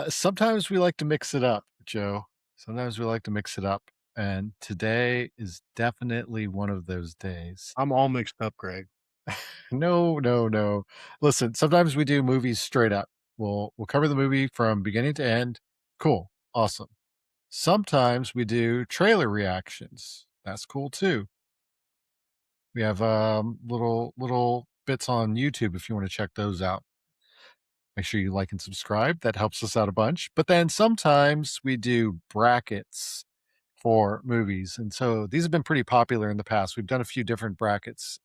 Sometimes we like to mix it up, Joe. Sometimes we like to mix it up, and today is definitely one of those days. I'm all mixed up, Greg. No, no, no. Listen, sometimes we do movies straight up. We'll cover the movie from beginning to end. Cool. Awesome. Sometimes we do trailer reactions. That's cool too. We have little bits on YouTube if you want to check those out. Make sure you like and subscribe. That helps us out a bunch. But then sometimes we do brackets for movies. And so these have been pretty popular in the past. We've done a few different brackets.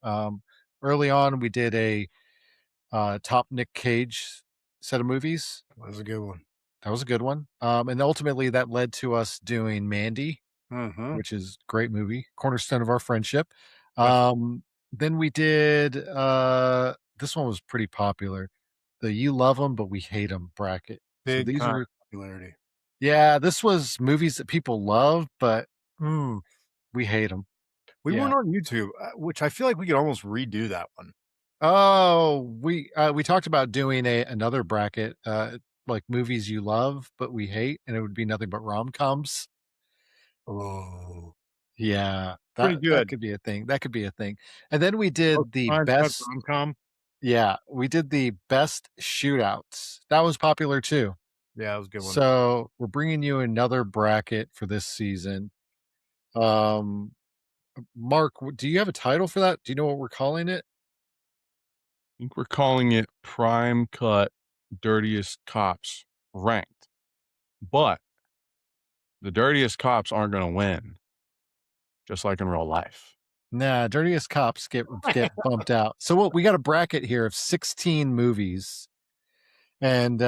Early on, we did a top Nick Cage set of movies. That was a good one. That was a good one. And ultimately, that led to us doing Mandy, Mhm. which is a great movie, cornerstone of our friendship. Best Then we did this one was pretty popular. The You Love Them, but We Hate Them bracket. So big these time were, popularity. yeah, this was movies that people love, but we hate them. We Yeah. weren't on YouTube, which I feel like we could almost redo that one. Oh, we talked about doing another bracket, like movies you love but we hate, and it would be nothing but rom-coms. Oh, Yeah, pretty that good. could be a thing. That could be a thing. And then we Most did the times cut best. rom-com. Yeah, we did the best shootouts. That was popular too. Yeah, that was a good one. So we're bringing you another bracket for this season. Um, Mark, do you have a title for that? Do you know what we're calling it? Think we're calling it prime cut dirtiest cops ranked. But the dirtiest cops aren't going to win, just like in real life. Nah, dirtiest cops get bumped out. So what we got a bracket here of 16 movies. And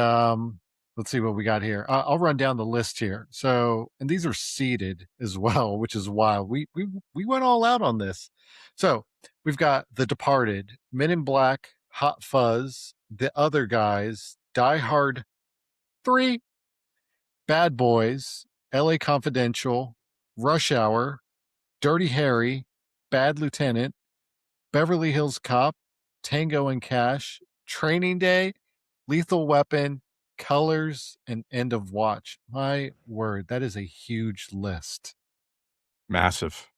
let's see what we got here. I'll run down the list here. So, and these are seeded as well, which is wild. We went all out on this. So we've got The Departed, Men in Black, Hot Fuzz, The Other Guys, Die Hard 3, Bad Boys, L.A. Confidential, Rush Hour, Dirty Harry, Bad Lieutenant, Beverly Hills Cop, Tango and Cash, Training Day, Lethal Weapon, Colors, and End of Watch. My word, that is a huge list. Massive.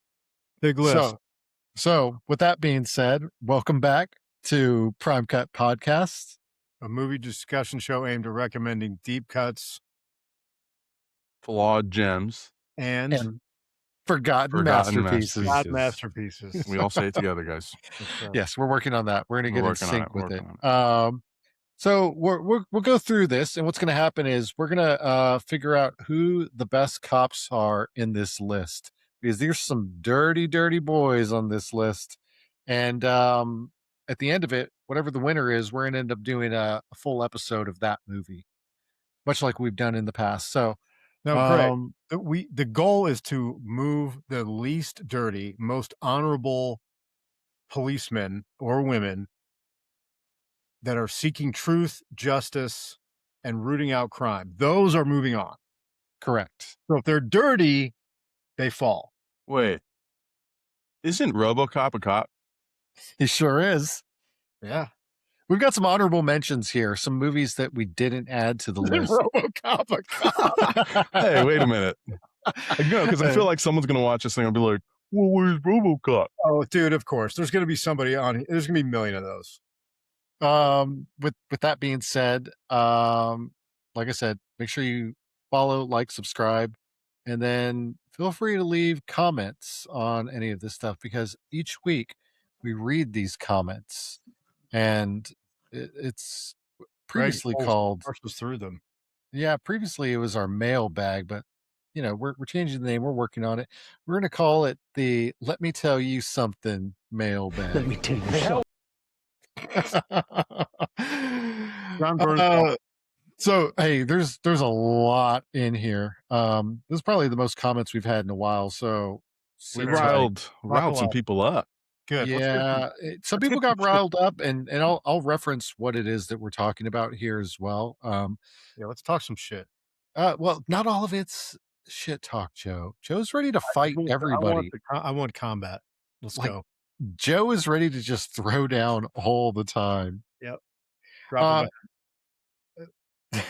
Big list. So with that being said, welcome back to Prime Cut Podcast. A movie discussion show aimed at recommending deep cuts Flawed gems. and And forgotten Forgotten masterpieces. not masterpieces. masterpieces. We all say it together, guys. That's right. Yes, we're working on that. We're going to We're get in working on it. sync with it. Working on it. So we'll go through this, and what's going to happen is we're going to figure out who the best cops are in this list, because there's some dirty, dirty boys on this list, and at the end of it, whatever the winner is, we're going to end up doing a full episode of that movie, much like we've done in the past. So, Now, Greg, um, the goal is to move the least dirty, most honorable policemen or women that are seeking truth, justice, and rooting out crime. Those are moving on. correct. So if they're dirty, they fall. Wait, isn't RoboCop a cop? He sure is. Yeah. We've got some honorable mentions here, some movies that we didn't add to the list. RoboCop a cop. Hey, wait a minute. No, because I feel like someone's going to watch this thing and be like, well, where's RoboCop? Oh, dude, of course. There's going to be somebody on. There's going to be a million of those. With that being said, like I said, make sure you follow, like, subscribe, and then feel free to leave comments on any of this stuff, because each week we read these comments, and it's Greg previously called, marches through them. yeah, previously it was our mailbag, but we're changing the name, we're working on it. We're gonna call it the Let Me Tell You Something mailbag. Let me tell you something. John Uh, so hey, there's a lot in here. This is probably the most comments we've had in a while. So We sit tight. riled some people up. Good. Yeah, some let's people get got some shit. riled up, and I'll reference what it is that we're talking about here as well. Yeah, let's talk some shit. Well, not all of it's shit talk, Joe. Joe's ready to fight everybody. I want combat. Let's Like, go. Joe is ready to just throw down all the time. Yep. Drop Uh, it.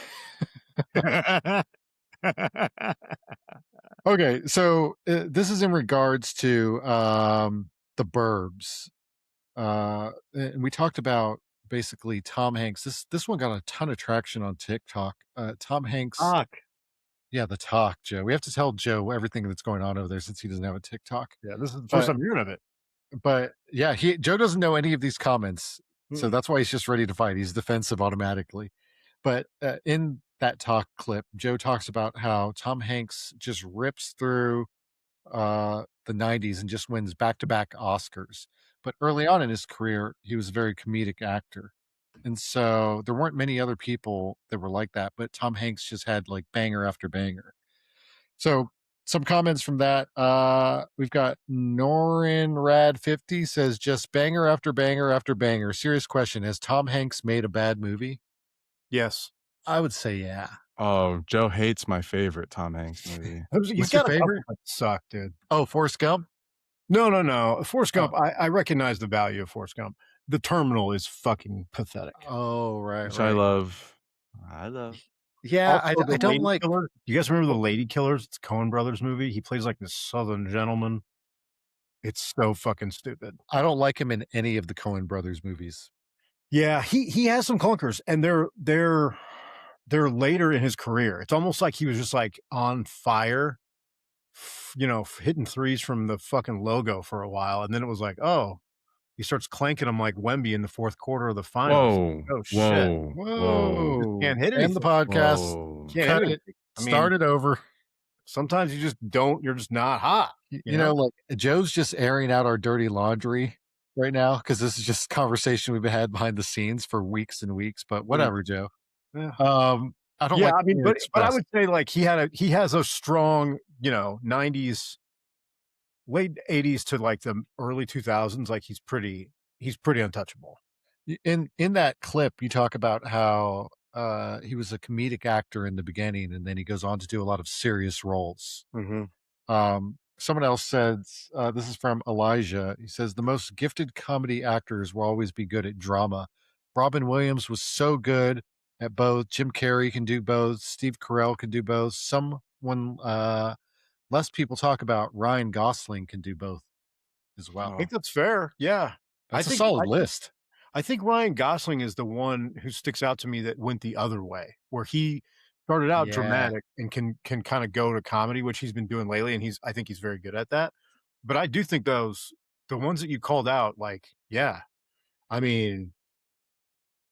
Okay, so this is in regards to the Burbs. And we talked about basically Tom Hanks. This one got a ton of traction on TikTok. Tom Hanks, Fuck. yeah, the talk, Joe. We have to tell Joe everything that's going on over there since he doesn't have a TikTok. Yeah, this is the first But I'm hearing of it. but yeah, Joe doesn't know any of these comments, so Mm. that's why he's just ready to fight. He's defensive automatically. But in that talk clip, Joe talks about how Tom Hanks just rips through the 90s and just wins back-to-back Oscars. But early on in his career, he was a very comedic actor. And so there weren't many other people that were like that, but Tom Hanks just had like banger after banger. So some comments from that. We've got Norin Rad 50 says just banger after banger after banger. Serious question. Has Tom Hanks made a bad movie? Yes. I would say yeah. Oh, Joe hates my favorite Tom Hanks movie. He's What's your got a couple favorite? that suck, dude. Oh, Forrest Gump? No. Forrest Oh. Gump, I recognize the value of Forrest Gump. The Terminal is fucking pathetic. Oh, right, Which right. I love. I love. Yeah, Also, I The don't Lady like. Killer. You guys remember The Lady Killers? It's a Coen Brothers movie. He plays like this Southern gentleman. It's so fucking stupid. I don't like him in any of the Coen Brothers movies. Yeah, he has some clunkers, and they're later in his career. It's almost like he was just like on fire, hitting threes from the fucking logo for a while, and then it was like, oh, he starts clanking them like Wemby in the fourth quarter of the finals. Whoa. Oh shit! Whoa. Whoa. Whoa. Can't hit End the anything. podcast. Whoa. Can't Cut hit it. anything. I mean, Start it over. sometimes you just don't. You're just not hot. You know, like Joe's just airing out our dirty laundry right now because this is just conversation we've had behind the scenes for weeks and weeks. But whatever, Joe. Yeah. I don't Yeah, like. I mean, the way but it's I expressed. would say like he has a strong, 90s, late 80s to like the early 2000s. Like he's pretty untouchable. In that clip, you talk about how he was a comedic actor in the beginning, and then he goes on to do a lot of serious roles. Someone else says, this is from Elijah. He says, the most gifted comedy actors will always be good at drama. Robin Williams was so good at both. Jim Carrey can do both. Steve Carell can do both. Someone less people talk about, Ryan Gosling can do both as well. I think that's fair. Yeah. That's a solid list. I think Ryan Gosling is the one who sticks out to me that went the other way, where he started out dramatic and can kind of go to comedy, which he's been doing lately, and I think he's very good at that. But I do think the ones that you called out, like, yeah, I mean,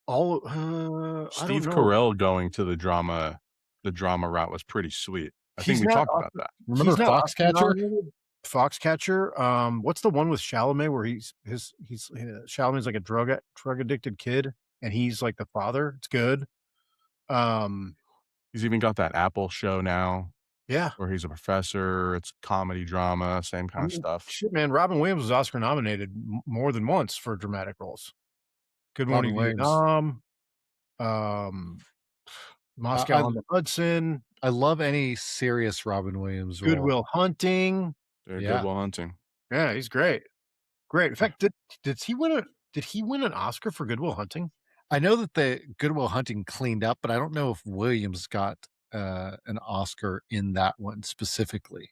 all Steve Carell going to the drama route was pretty sweet. I think we talked about that. Remember Foxcatcher? Foxcatcher. What's the one with Chalamet where Chalamet's like a drug addicted kid and he's like the father? It's good. He's even got that Apple show now. Yeah, where he's a professor. It's comedy drama, same kind of stuff. Shit, man. Robin Williams was Oscar nominated more than once for dramatic roles. Good Morning Vietnam. Moscow on the Hudson. I love any serious Robin Williams role. Good Will Hunting. Good Will Hunting. Yeah, he's great. Great. In fact, did he win an Oscar for Good Will Hunting? I know that the Good Will Hunting cleaned up, but I don't know if Williams got an Oscar in that one specifically.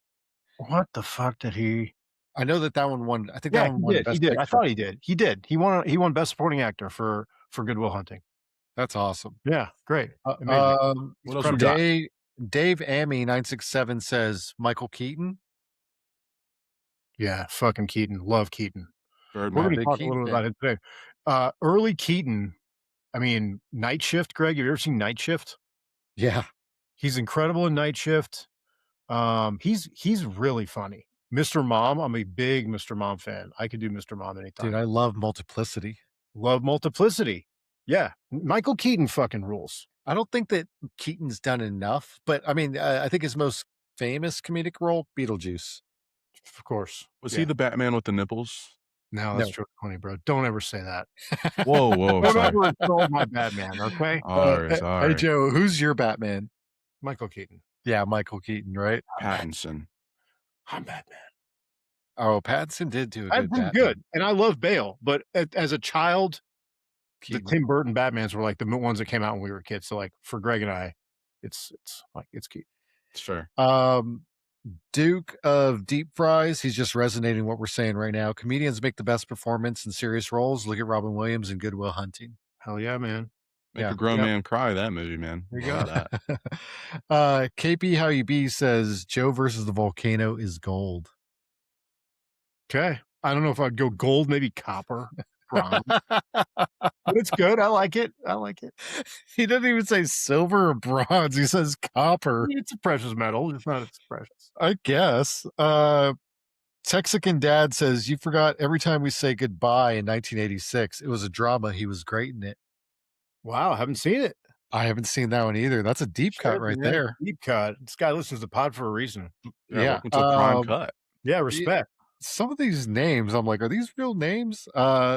What the fuck did he? I know that one won. I think that one won did. Best He did. Picture. I thought he did. He did. He won Best Supporting Actor for Good Will Hunting. That's awesome. Yeah, great. Amazing. What else we got? Dave Amy 967 says Michael Keaton. Yeah, fucking Keaton. Love Keaton. We're going to talk a little bit about it today. Early Keaton. I mean, Night Shift. Greg, have you ever seen Night Shift? Yeah, he's incredible in Night Shift. He's really funny. Mr. Mom. I'm a big Mr. Mom fan. I could do Mr. Mom anytime. Dude, I love Multiplicity. Love Multiplicity. Yeah, Michael Keaton fucking rules. I don't think that Keaton's done enough, but I mean, I think his most famous comedic role, Beetlejuice. Of course. Was he the Batman with the nipples? No, that's George Clooney, bro. Don't ever say that. Whoa. Don't ever insult my Batman, okay? Sorry. Hey, Joe, who's your Batman? Michael Keaton. Yeah, Michael Keaton, right? Pattinson. I'm Batman. Oh, Pattinson did do a good Batman. Good, and I love Bale, but as a child, Keaton. the Tim Burton Batmans were like the ones that came out when we were kids. So like for Greg and I, It's like it's cute. It's fair. Duke of Deep Fries, he's just resonating what we're saying right now. Comedians make the best performance in serious roles. Look at Robin Williams in Good Will Hunting. Hell yeah, man. Make Yeah. a grown Yep. man cry, that movie, man. There you Love go. that. KP How You Be says Joe versus the volcano is gold. Okay. I don't know if I'd go gold, maybe copper, bronze, but it's good. I like it. I like it. He doesn't even say silver or bronze. He says I copper. mean, it's a precious metal. It's not as precious. I guess. Texican Dad says, you forgot every time we say goodbye in 1986. It was a drama. He was great in it. Wow, I haven't seen it. I haven't seen that one either. That's a deep cut Shit, right man. there. Deep cut. This guy listens to pod for a reason. Yeah, Yeah. welcome to Prime Cut. Yeah, respect. Some of these names, I'm like, are these real names?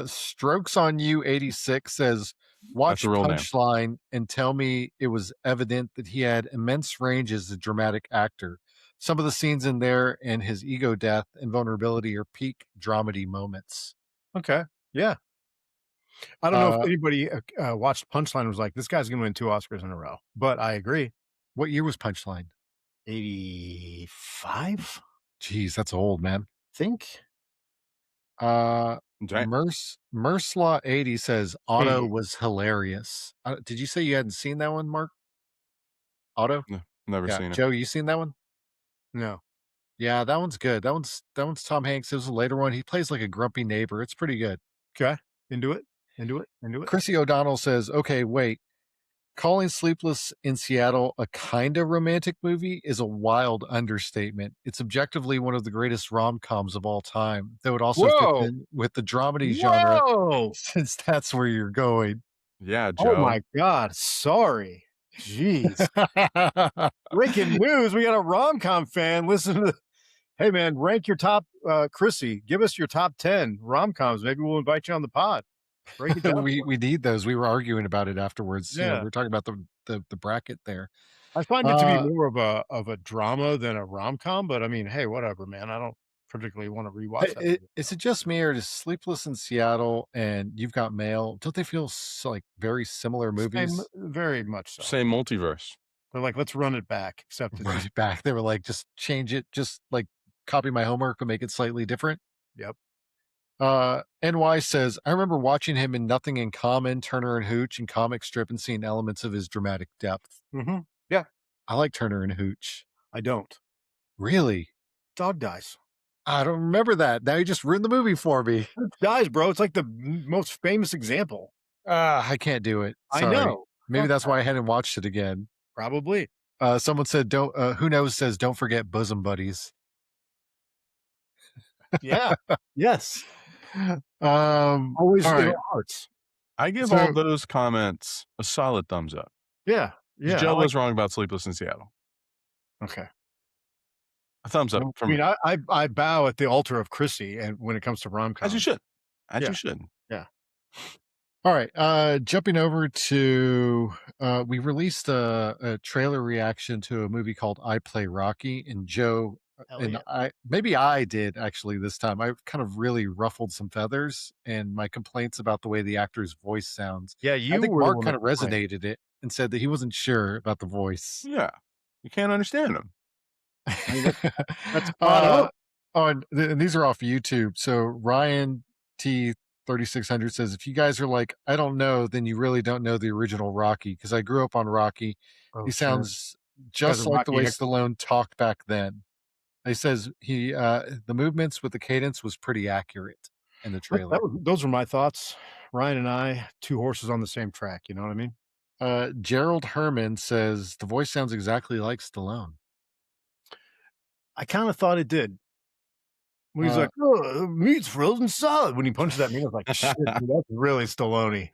Strokes on You 86 says, watch That's a real name. Punchline and tell me it was evident that he had immense range as a dramatic actor. Some of the scenes in there and his ego death and vulnerability are peak dramedy moments. Okay. Yeah. I don't know if anybody watched Punchline and was like, this guy's going to win 2 Oscars in a row, but I agree. What year was Punchline? 85, Jeez, that's old, man. I think. Merslaw 80 says Otto 80. was hilarious. Did you say you hadn't seen that one, Mark? Otto? No, never Yeah. seen it. Joe, you seen that one? No. Yeah, that one's good. That one's Tom Hanks. It was a later one. He plays like a grumpy neighbor. It's pretty good. Okay. Into it. Into it. Into it. Chrissy O'Donnell says, okay, wait. Calling Sleepless in Seattle a kind of romantic movie is a wild understatement. It's objectively one of the greatest rom-coms of all time, though it also fits in with the dramedy genre, since that's where you're going. Yeah, Joe. Oh my God. Sorry. Jeez. Breaking news. We got a rom-com fan. Listen to, hey man, rank your top, Chrissy, give us your top 10 rom-coms. Maybe we'll invite you on the pod. Break it down. we need those. We were arguing about it afterwards. Yeah. We were talking about the bracket there. I find it to be more of a drama than a rom-com, but I mean, hey, whatever, man. I don't particularly want to rewatch that. Is it just me, or does Sleepless in Seattle and You've Got Mail, don't they feel like very similar movies? Very much so. Same multiverse. They're like, let's run it back. Except run it back. They were like, just change it, just like copy my homework and make it slightly different. Yep. NY says, I remember watching him in Nothing in Common, Turner and Hooch, and comic strip and seeing elements of his dramatic depth. Mm-hmm. Yeah. I like Turner and Hooch. I don't. Really? Dog dies. I don't remember that. Now you just ruined the movie for me. It dies, bro. It's like the most famous example. I can't do it. Sorry. I know. Maybe that's why I hadn't watched it again. Probably. Someone said, "Don't." Who knows? Says, "Don't forget bosom buddies." Yeah. Yes. Always in right. our hearts. I give all those comments a solid thumbs up. Yeah. Yeah. Joe was wrong about Sleepless in Seattle. Okay. A thumbs up from me. I bow at the altar of Chrissy, and when it comes to rom-com. As you should. As you should. Yeah. All right. Jumping over to, we released a trailer reaction to a movie called I Play Rocky, and Joe I did actually this time. I kind of really ruffled some feathers and my complaints about the way the actor's voice sounds. Yeah, I think Mark kind of resonated it and said that he wasn't sure about the voice. Yeah. You can't understand him. That's spot on. And these are off YouTube. So Ryan T 3600 says, if you guys are like, I don't know, then you really don't know the original Rocky, because I grew up on Rocky. He sounds just like the way Stallone talked back then. He says the movements with the cadence was pretty accurate in the trailer. Those were my thoughts. Ryan and I, 2 horses on the same track. You know what I mean? Gerald Herman says the voice sounds exactly like Stallone. I kind of thought it did. When he's like, oh, meat's frozen solid. When he punches that meat, I was like, shit, dude, that's really Stallone.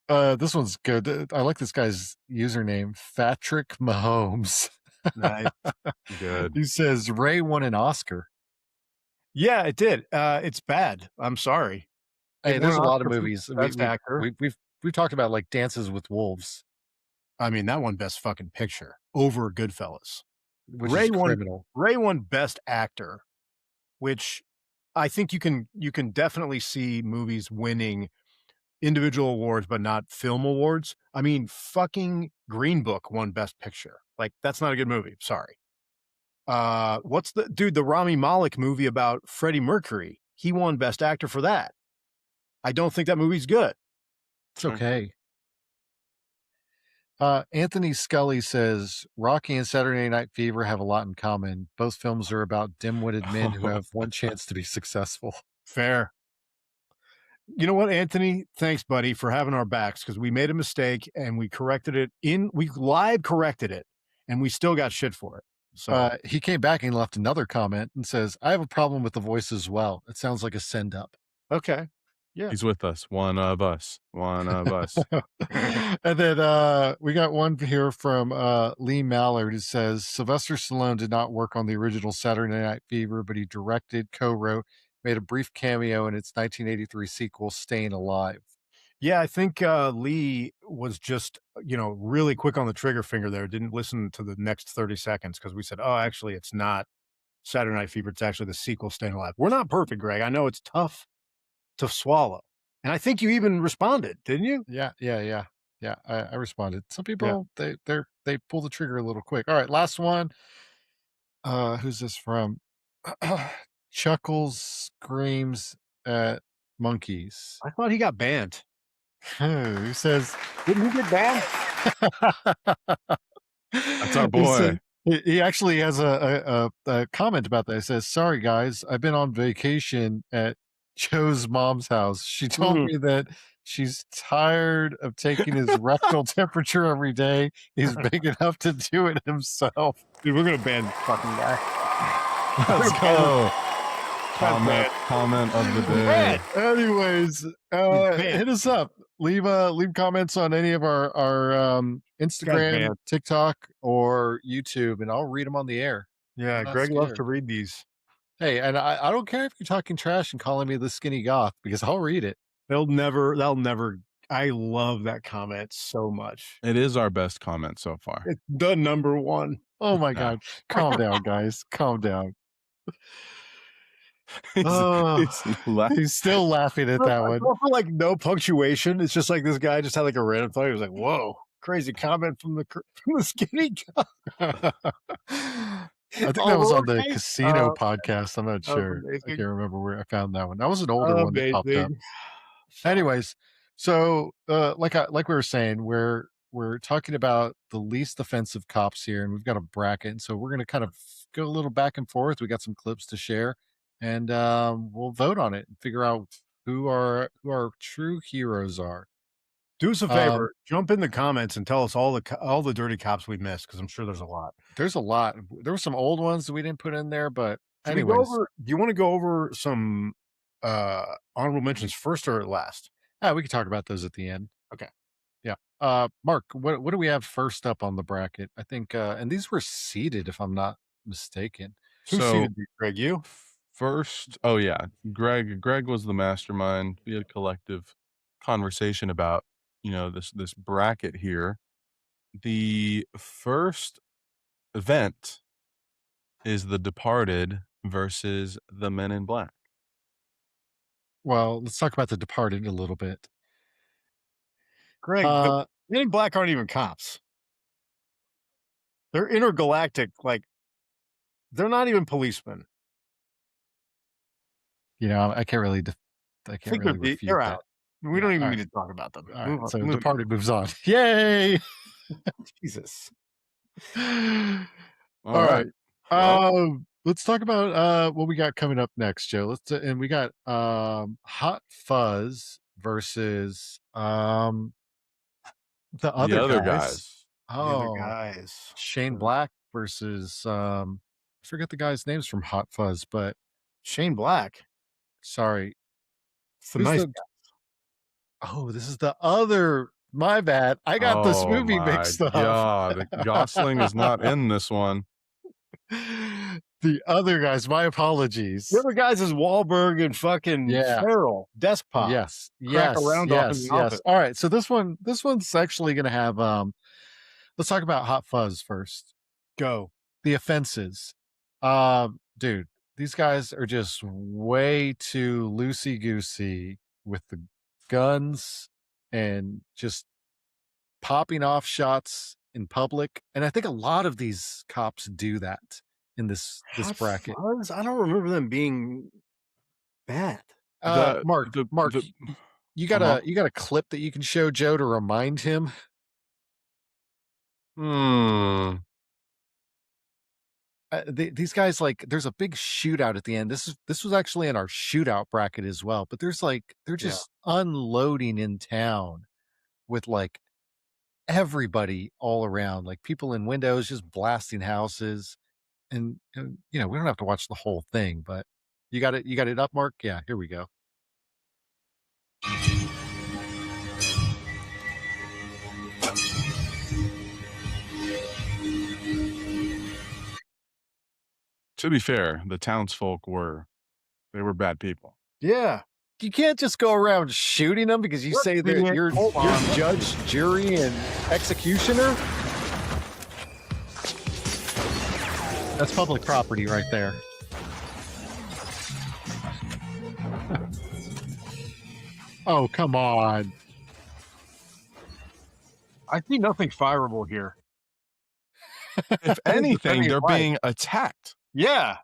This one's good. I like this guy's username, Patrick Mahomes. Nice. Good. He says Ray won an Oscar. Yeah, it did. It's bad. I'm sorry. Hey, there's a lot of movies. Best actor. We've talked about like Dances with Wolves. I mean, that one best fucking picture over Goodfellas. Which is criminal. Ray won best actor, which I think you can definitely see movies winning individual awards, but not film awards. I mean, fucking Green Book won Best Picture. Like, that's not a good movie. Sorry. What's the Rami Malek movie about Freddie Mercury? He won Best Actor for that. I don't think that movie's good. It's okay. Anthony Scully says Rocky and Saturday Night Fever have a lot in common. Both films are about dim-witted men who have one chance to be successful. Fair. You know what, Anthony? Thanks, buddy, for having our backs, because we made a mistake and we corrected it we live corrected it, and we still got shit for it. So He came back and left another comment and says, I have a problem with the voice as well. It sounds like a send up. okay. Yeah. He's with us. One of us. One of us. And then we got one here from Lee Mallard who says Sylvester Stallone did not work on the original Saturday Night Fever, but he directed, co-wrote, made a brief cameo in its 1983 sequel, Staying Alive. Yeah, I think Lee was just, really quick on the trigger finger there. Didn't listen to the next 30 seconds because we said, oh, actually, it's not Saturday Night Fever. It's actually the sequel, Staying Alive. We're not perfect, Greg. I know it's tough to swallow. And I think you even responded, didn't you? Yeah. I responded. Some people they pull the trigger a little quick. All right, last one. Who's this from? Chuckles screams at monkeys. I thought he got banned. Who says? Didn't he get banned? That's our He boy. said- He actually has a comment about that. He says, "Sorry guys, I've been on vacation at Joe's mom's house. She told me that she's tired of taking his rectal temperature every day. He's big enough to do it himself." Dude, we're going to ban fucking guy. Let's go. bad. Comment of the day. Bad. Anyways, banned. hit us up. Leave comments on any of our Instagram, banned. TikTok, or YouTube, and I'll read them on the air. Yeah, I'm not Greg loves scared. to read these. Hey, and I don't care if you're talking trash and calling me the skinny goth because I'll read it. They'll never, I love that comment so much. It is our best comment so far. It's the number one. Oh my No. God. Calm down, guys. Calm down. He's laughing. He's still laughing at that one. For like no punctuation. It's just like this guy just had like a random thought. He was like, whoa, crazy comment from the skinny guy. I think that was on the Lowercase? casino podcast. I'm not that was sure. I amazing. can't remember where I found that one. That was an older one that popped up. Amazing. Anyways, so like we were saying, we're talking about the least offensive cops here, and we've got a bracket. And so we're going to kind of go a little back and forth. We got some clips to share, and we'll vote on it and figure out who our true heroes are. Do us a favor, jump in the comments and tell us all the dirty cops we missed, because I'm sure there's a lot. There's a lot. There were some old ones that we didn't put in there, but Should we go anyways, over, do you want to go over some honorable mentions first or last? we can talk about those at the end. Okay. Yeah. Mark, what do we have first up on the bracket? I think, and these were seeded, if I'm not mistaken. Who So seated you, Greg? You? first, oh yeah, Greg was the mastermind. We had a collective conversation about this bracket here. The first event is The Departed versus The Men in Black. Well, let's talk about The Departed a little bit. Greg, the Men in Black aren't even cops. They're intergalactic, like, they're not even policemen. I can't really, I can't really refute they're that. out. We Yeah, don't even all need to talk about them. All Move right, on, so move on. Departed moves on. Yay! Jesus. All All right. Well, Let's talk about what we got coming up next, Joe. And we got Hot Fuzz versus the other guys. The other Oh, guys. Shane Black versus I forget the guys' names from Hot Fuzz, but Shane Black. sorry. It's the Who's nice the- guy. Oh, this is the other. My bad. I got this oh movie my mixed up. God, Gosling is not in this one. The other guys. My apologies. The other guys is Wahlberg and fucking Yeah. Farrell. Despot. Yes. Crack around off in the office. All right. So this one's actually going to have. Let's talk about Hot Fuzz first. Go. The offenses. Dude, these guys are just way too loosey goosey with the guns and just popping off shots in public. And I think a lot of these cops do that in this Hot bracket. Fuzz? I don't remember them being bad. Mark, you got a clip that you can show Joe to remind him? These guys, like, there's a big shootout at the end. This was actually in our shootout bracket as well, but they're just unloading in town with like everybody all around, like people in windows just blasting houses. And we don't have to watch the whole thing, but you got it up, Mark? Yeah, here we go. To be fair, the townsfolk were bad people. Yeah. You can't just go around shooting them because you say that you're judge, jury, and executioner. That's public property right there. Oh, come on. I see nothing fireable here. If anything, they're being attacked. Yeah.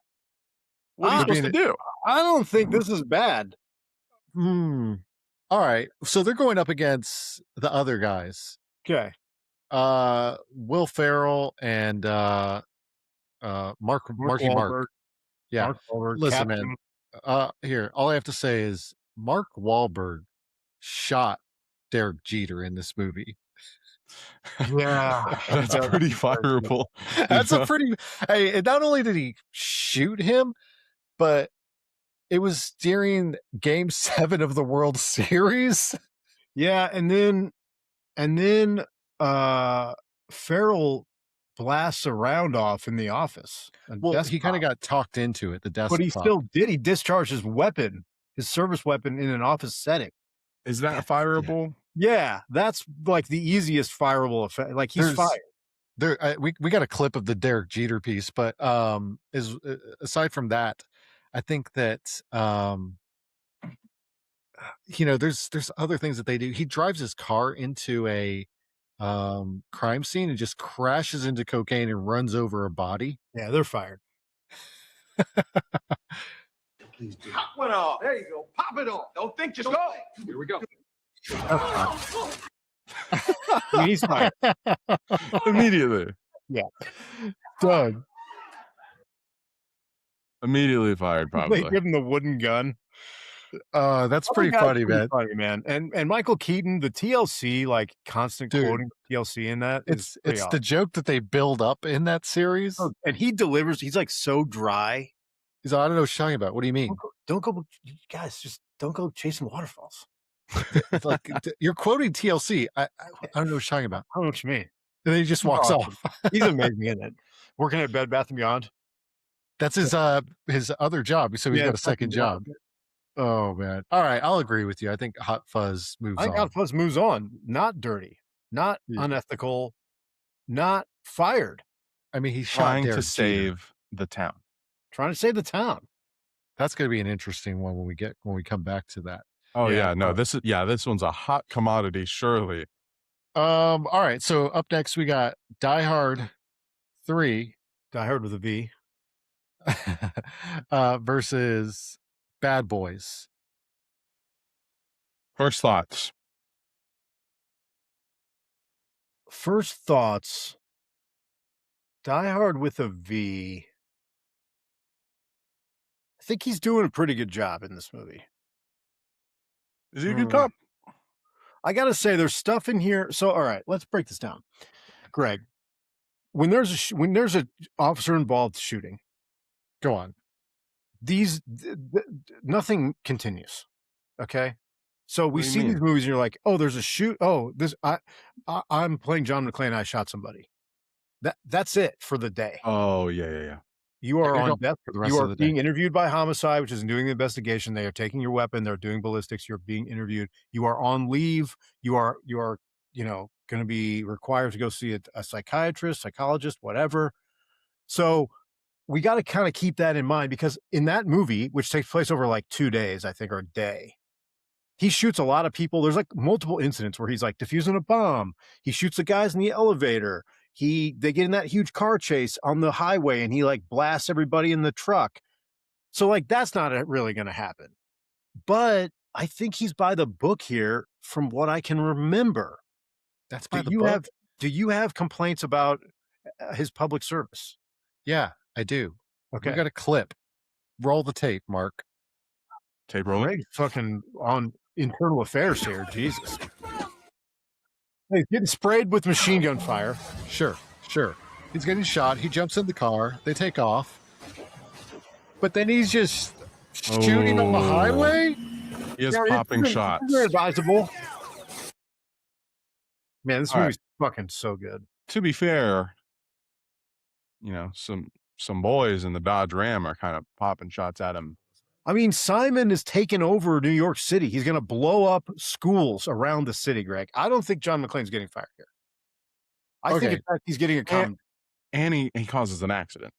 What are you supposed to do? I don't think this is bad. All right. So they're going up against the other guys. Okay. Will Ferrell and Marky Mark. Yeah. Mark Wahlberg, Listen, Captain. man. Here, all I have to say is Mark Wahlberg shot Derek Jeter in this movie. Yeah. That's pretty fireable. That's a pretty. Hey, not only did he shoot him, but it was during Game 7 of the World Series. Yeah, and then Farrell blasts a round off in the office. Well, he kind of got talked into it. The desk, but he prop. still did. He discharged his weapon, his service weapon, in an office setting. Is that fireable? Yeah, that's like the easiest fireable effect. Like he's fired. We got a clip of the Derek Jeter piece, but aside from that, I think that there's other things that they do. He drives his car into a crime scene and just crashes into cocaine and runs over a body. Yeah, they're fired. Please do. Pop one off. There you go. Pop it off. Don't think, just go. Here we go. He's fired. Immediately. Yeah. Done. Immediately fired, probably. They give him the wooden gun. That's pretty funny, man. Funny, man. And Michael Keaton, the TLC, like constant quoting TLC in that. It's the joke that they build up in that series. Oh, and he delivers. He's like so dry. He's like, I don't know what you're talking about. What do you mean? Don't go, guys. Just don't go chasing waterfalls. It's like you're quoting TLC. I don't know what you're talking about. I don't know what you mean. And then he just walks off. He's amazing in it. Working at Bed Bath & Beyond. That's his other job. So he's got a second job. Oh man! All right, I'll agree with you. I think Hot Fuzz moves on. I think Hot Fuzz moves on. Not dirty, not unethical, not fired. I mean, he's trying to save the town. Trying to save the town. That's going to be an interesting one when we come back to that. Oh yeah, no, this one's a hot commodity, surely. All right, so up next we got Die Hard 3. Die Hard with a V. Versus Bad Boys. First thoughts. Die Hard with a V. I think he's doing a pretty good job in this movie. Is he a good cop? I got to say, there's stuff in here. So, all right, let's break this down. Greg, when there's a officer involved shooting, go on. Nothing continues. Okay. So we see these movies and you're like, oh, there's a shoot. Oh, I'm playing John McClane and I shot somebody. That's it for the day. Oh, yeah. You are on death for the rest you of are the being day. interviewed by homicide, which is doing the investigation. They are taking your weapon. They're doing ballistics. You're being interviewed. You are on leave. You are going to be required to go see a psychiatrist, psychologist, whatever. So we got to kind of keep that in mind because in that movie, which takes place over like 2 days, I think, or a day, he shoots a lot of people. There's like multiple incidents where he's like defusing a bomb. He shoots the guys in the elevator. They get in that huge car chase on the highway and he like blasts everybody in the truck. So like that's not really going to happen. But I think he's by the book here from what I can remember. That's by the book. Do you have complaints about his public service? Yeah, I do. Okay. We got a clip. Roll the tape, Mark. Tape rolling. Greg's fucking on internal affairs here. Jesus. He's getting sprayed with machine gun fire. Sure. He's getting shot. He jumps in the car. They take off. But then he's just shooting on the highway? He is popping shots. It's advisable. Man, this movie's fucking so good. To be fair, some boys in the Dodge Ram are kind of popping shots at him. I mean, Simon is taking over New York City. He's going to blow up schools around the city, Greg. I don't think John McClane's getting fired here. I think in fact he's getting a comment. And he causes an accident.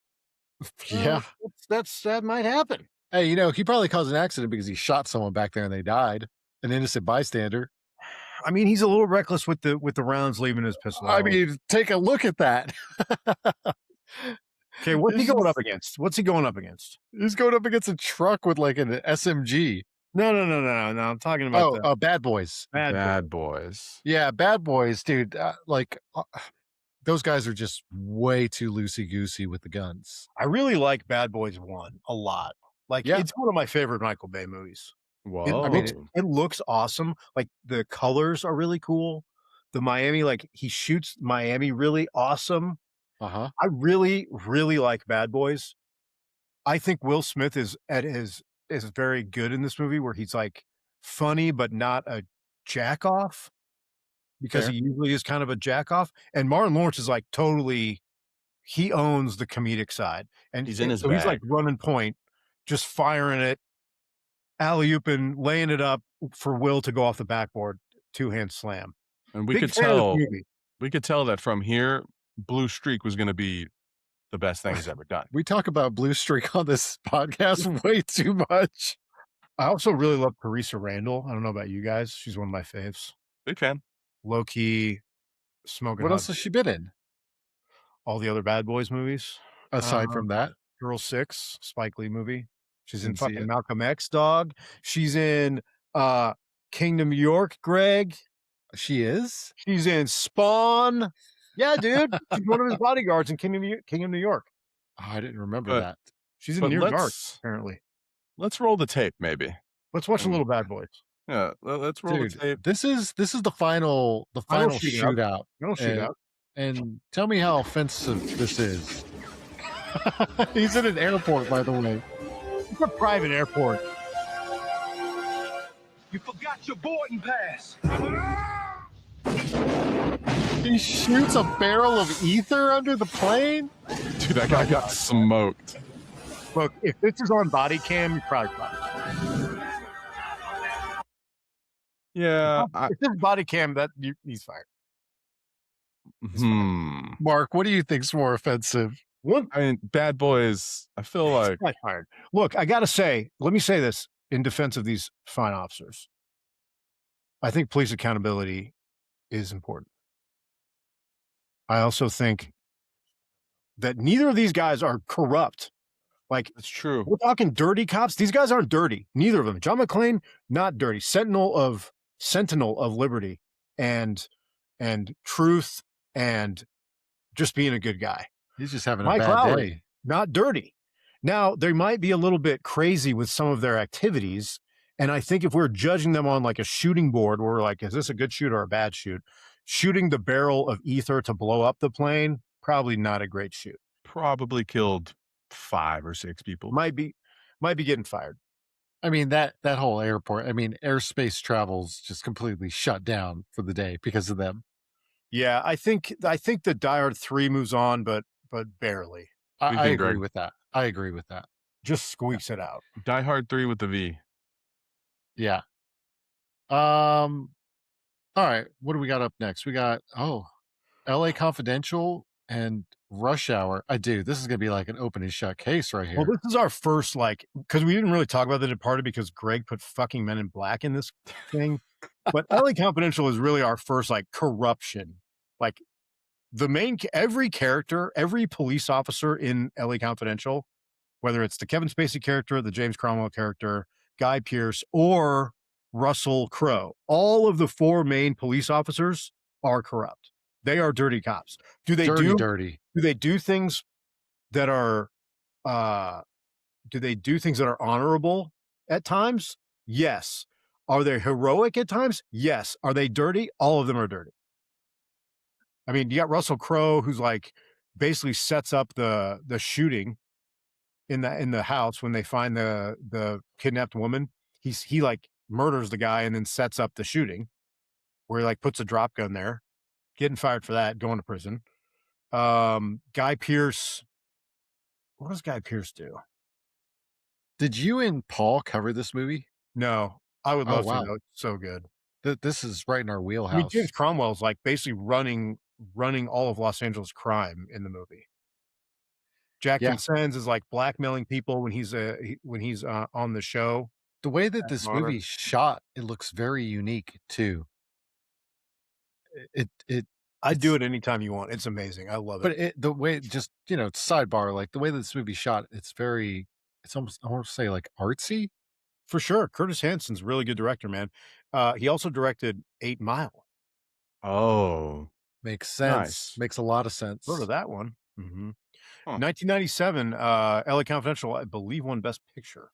Yeah. That might happen. Hey, he probably caused an accident because he shot someone back there and they died. An innocent bystander. I mean, he's a little reckless with the rounds leaving his pistol. I mean, take a look at that. Okay, what's he going up against? He's going up against a truck with like an SMG. No. I'm talking about Bad Boys. Bad Boys. Yeah, Bad Boys, dude. Those guys are just way too loosey-goosey with the guns. I really like Bad Boys 1 a lot. Like, it's one of my favorite Michael Bay movies. Whoa. It looks awesome. Like, the colors are really cool. The Miami, like, he shoots Miami really awesome. Uh-huh. I really, really like Bad Boys. I think Will Smith is very good in this movie where he's, like, funny but not a jack-off. Because he usually is kind of a jack-off. And Martin Lawrence is, like, he owns the comedic side. And he's in his bag. He's, like, running point, just firing it, alley-ooping, laying it up for Will to go off the backboard, two-hand slam. And we could tell that from here, Blue Streak was going to be the best thing he's ever done. We talk about Blue Streak on this podcast way too much. I also really love Carissa Randall. I don't know about you guys. She's one of my faves. Big fan. Low-key, smoking. What else has she been in? All the other Bad Boys movies. Aside from that? Girl 6, Spike Lee movie. She's in Didn't see fucking it. Malcolm X, dog. She's in Kingdom York, Greg. She is? She's in Spawn. Yeah, dude. She's one of his bodyguards in King of New York. Oh, I didn't remember that. She's in Near Dark, apparently. Let's roll the tape, maybe. Let's watch a little Bad Boys. Yeah, let's roll the tape. This is the final shootout. Final shootout. And tell me how offensive this is. He's in an airport, by the way. It's a private airport. You forgot your boarding pass. He shoots a barrel of ether under the plane? Dude, that guy got smoked. Look, if this is on body cam, you're probably fine. Yeah. If this is body cam, he's fired. Mark, what do you think's more offensive? I mean, Bad Boys, I feel like... He's fired. Look, I got to say, let me say this in defense of these fine officers. I think police accountability is important. I also think that neither of these guys are corrupt. Like, it's true. We're talking dirty cops. These guys aren't dirty. Neither of them. John McClane, not dirty. Sentinel of liberty and truth and just being a good guy. He's just having Mike a bad Lowry, day. not dirty. Now, they might be a little bit crazy with some of their activities. And I think if we're judging them on like a shooting board, we're like, is this a good shoot or a bad shoot? Shooting the barrel of ether to blow up the plane, probably not a great shoot. Probably killed 5 or 6 people. Might be getting fired. I mean, that whole airport, I mean, airspace travel's just completely shut down for the day because of them. Yeah, I think the Die Hard 3 moves on, but barely. I agree with that. Just squeaks it out. Die Hard 3 with the V. Yeah. All right. What do we got up next? We got LA Confidential and Rush Hour. I do. This is gonna be like an open and shut case right Well, here. this is our first, like, because we didn't really talk about The Departed because Greg put fucking Men in Black in this thing. But LA Confidential is really our first, like, corruption. Like, every character, every police officer in LA Confidential, whether it's the Kevin Spacey character, the James Cromwell character, Guy Pearce, or Russell Crowe, all of the 4 main police officers are corrupt. They are dirty cops. Do they Dirty. do things that are honorable at times? Yes. Are they heroic at times? Yes. Are they dirty? All of them are dirty. I mean, you got Russell Crowe, who's like basically sets up the shooting in the house when they find the kidnapped woman. He like murders the guy and then sets up the shooting, where he like puts a drop gun there, getting fired for that, going to prison. Guy Pearce. What does Guy Pearce do? Did you and Paul cover this movie? No, I would Oh, love to wow. know. It's so good. This is right in our I mean, wheelhouse. James Cromwell's like basically running all of Los Angeles crime in the movie. Jack Yeah. Vincennes is like blackmailing people when he's on the show. The way that As this Honor. movie's shot, it looks very unique too. I'd do it anytime you want. It's amazing. I love it. But the way, just, sidebar, like the way that this movie's shot, it's almost, I want to say, like, artsy. For sure. Curtis Hansen's a really good director, man. He also directed 8 Mile. Oh, Makes sense. Nice. Makes a lot of sense. Heard of that one. Mm-hmm. Huh. 1997, LA Confidential, I believe, won Best Picture.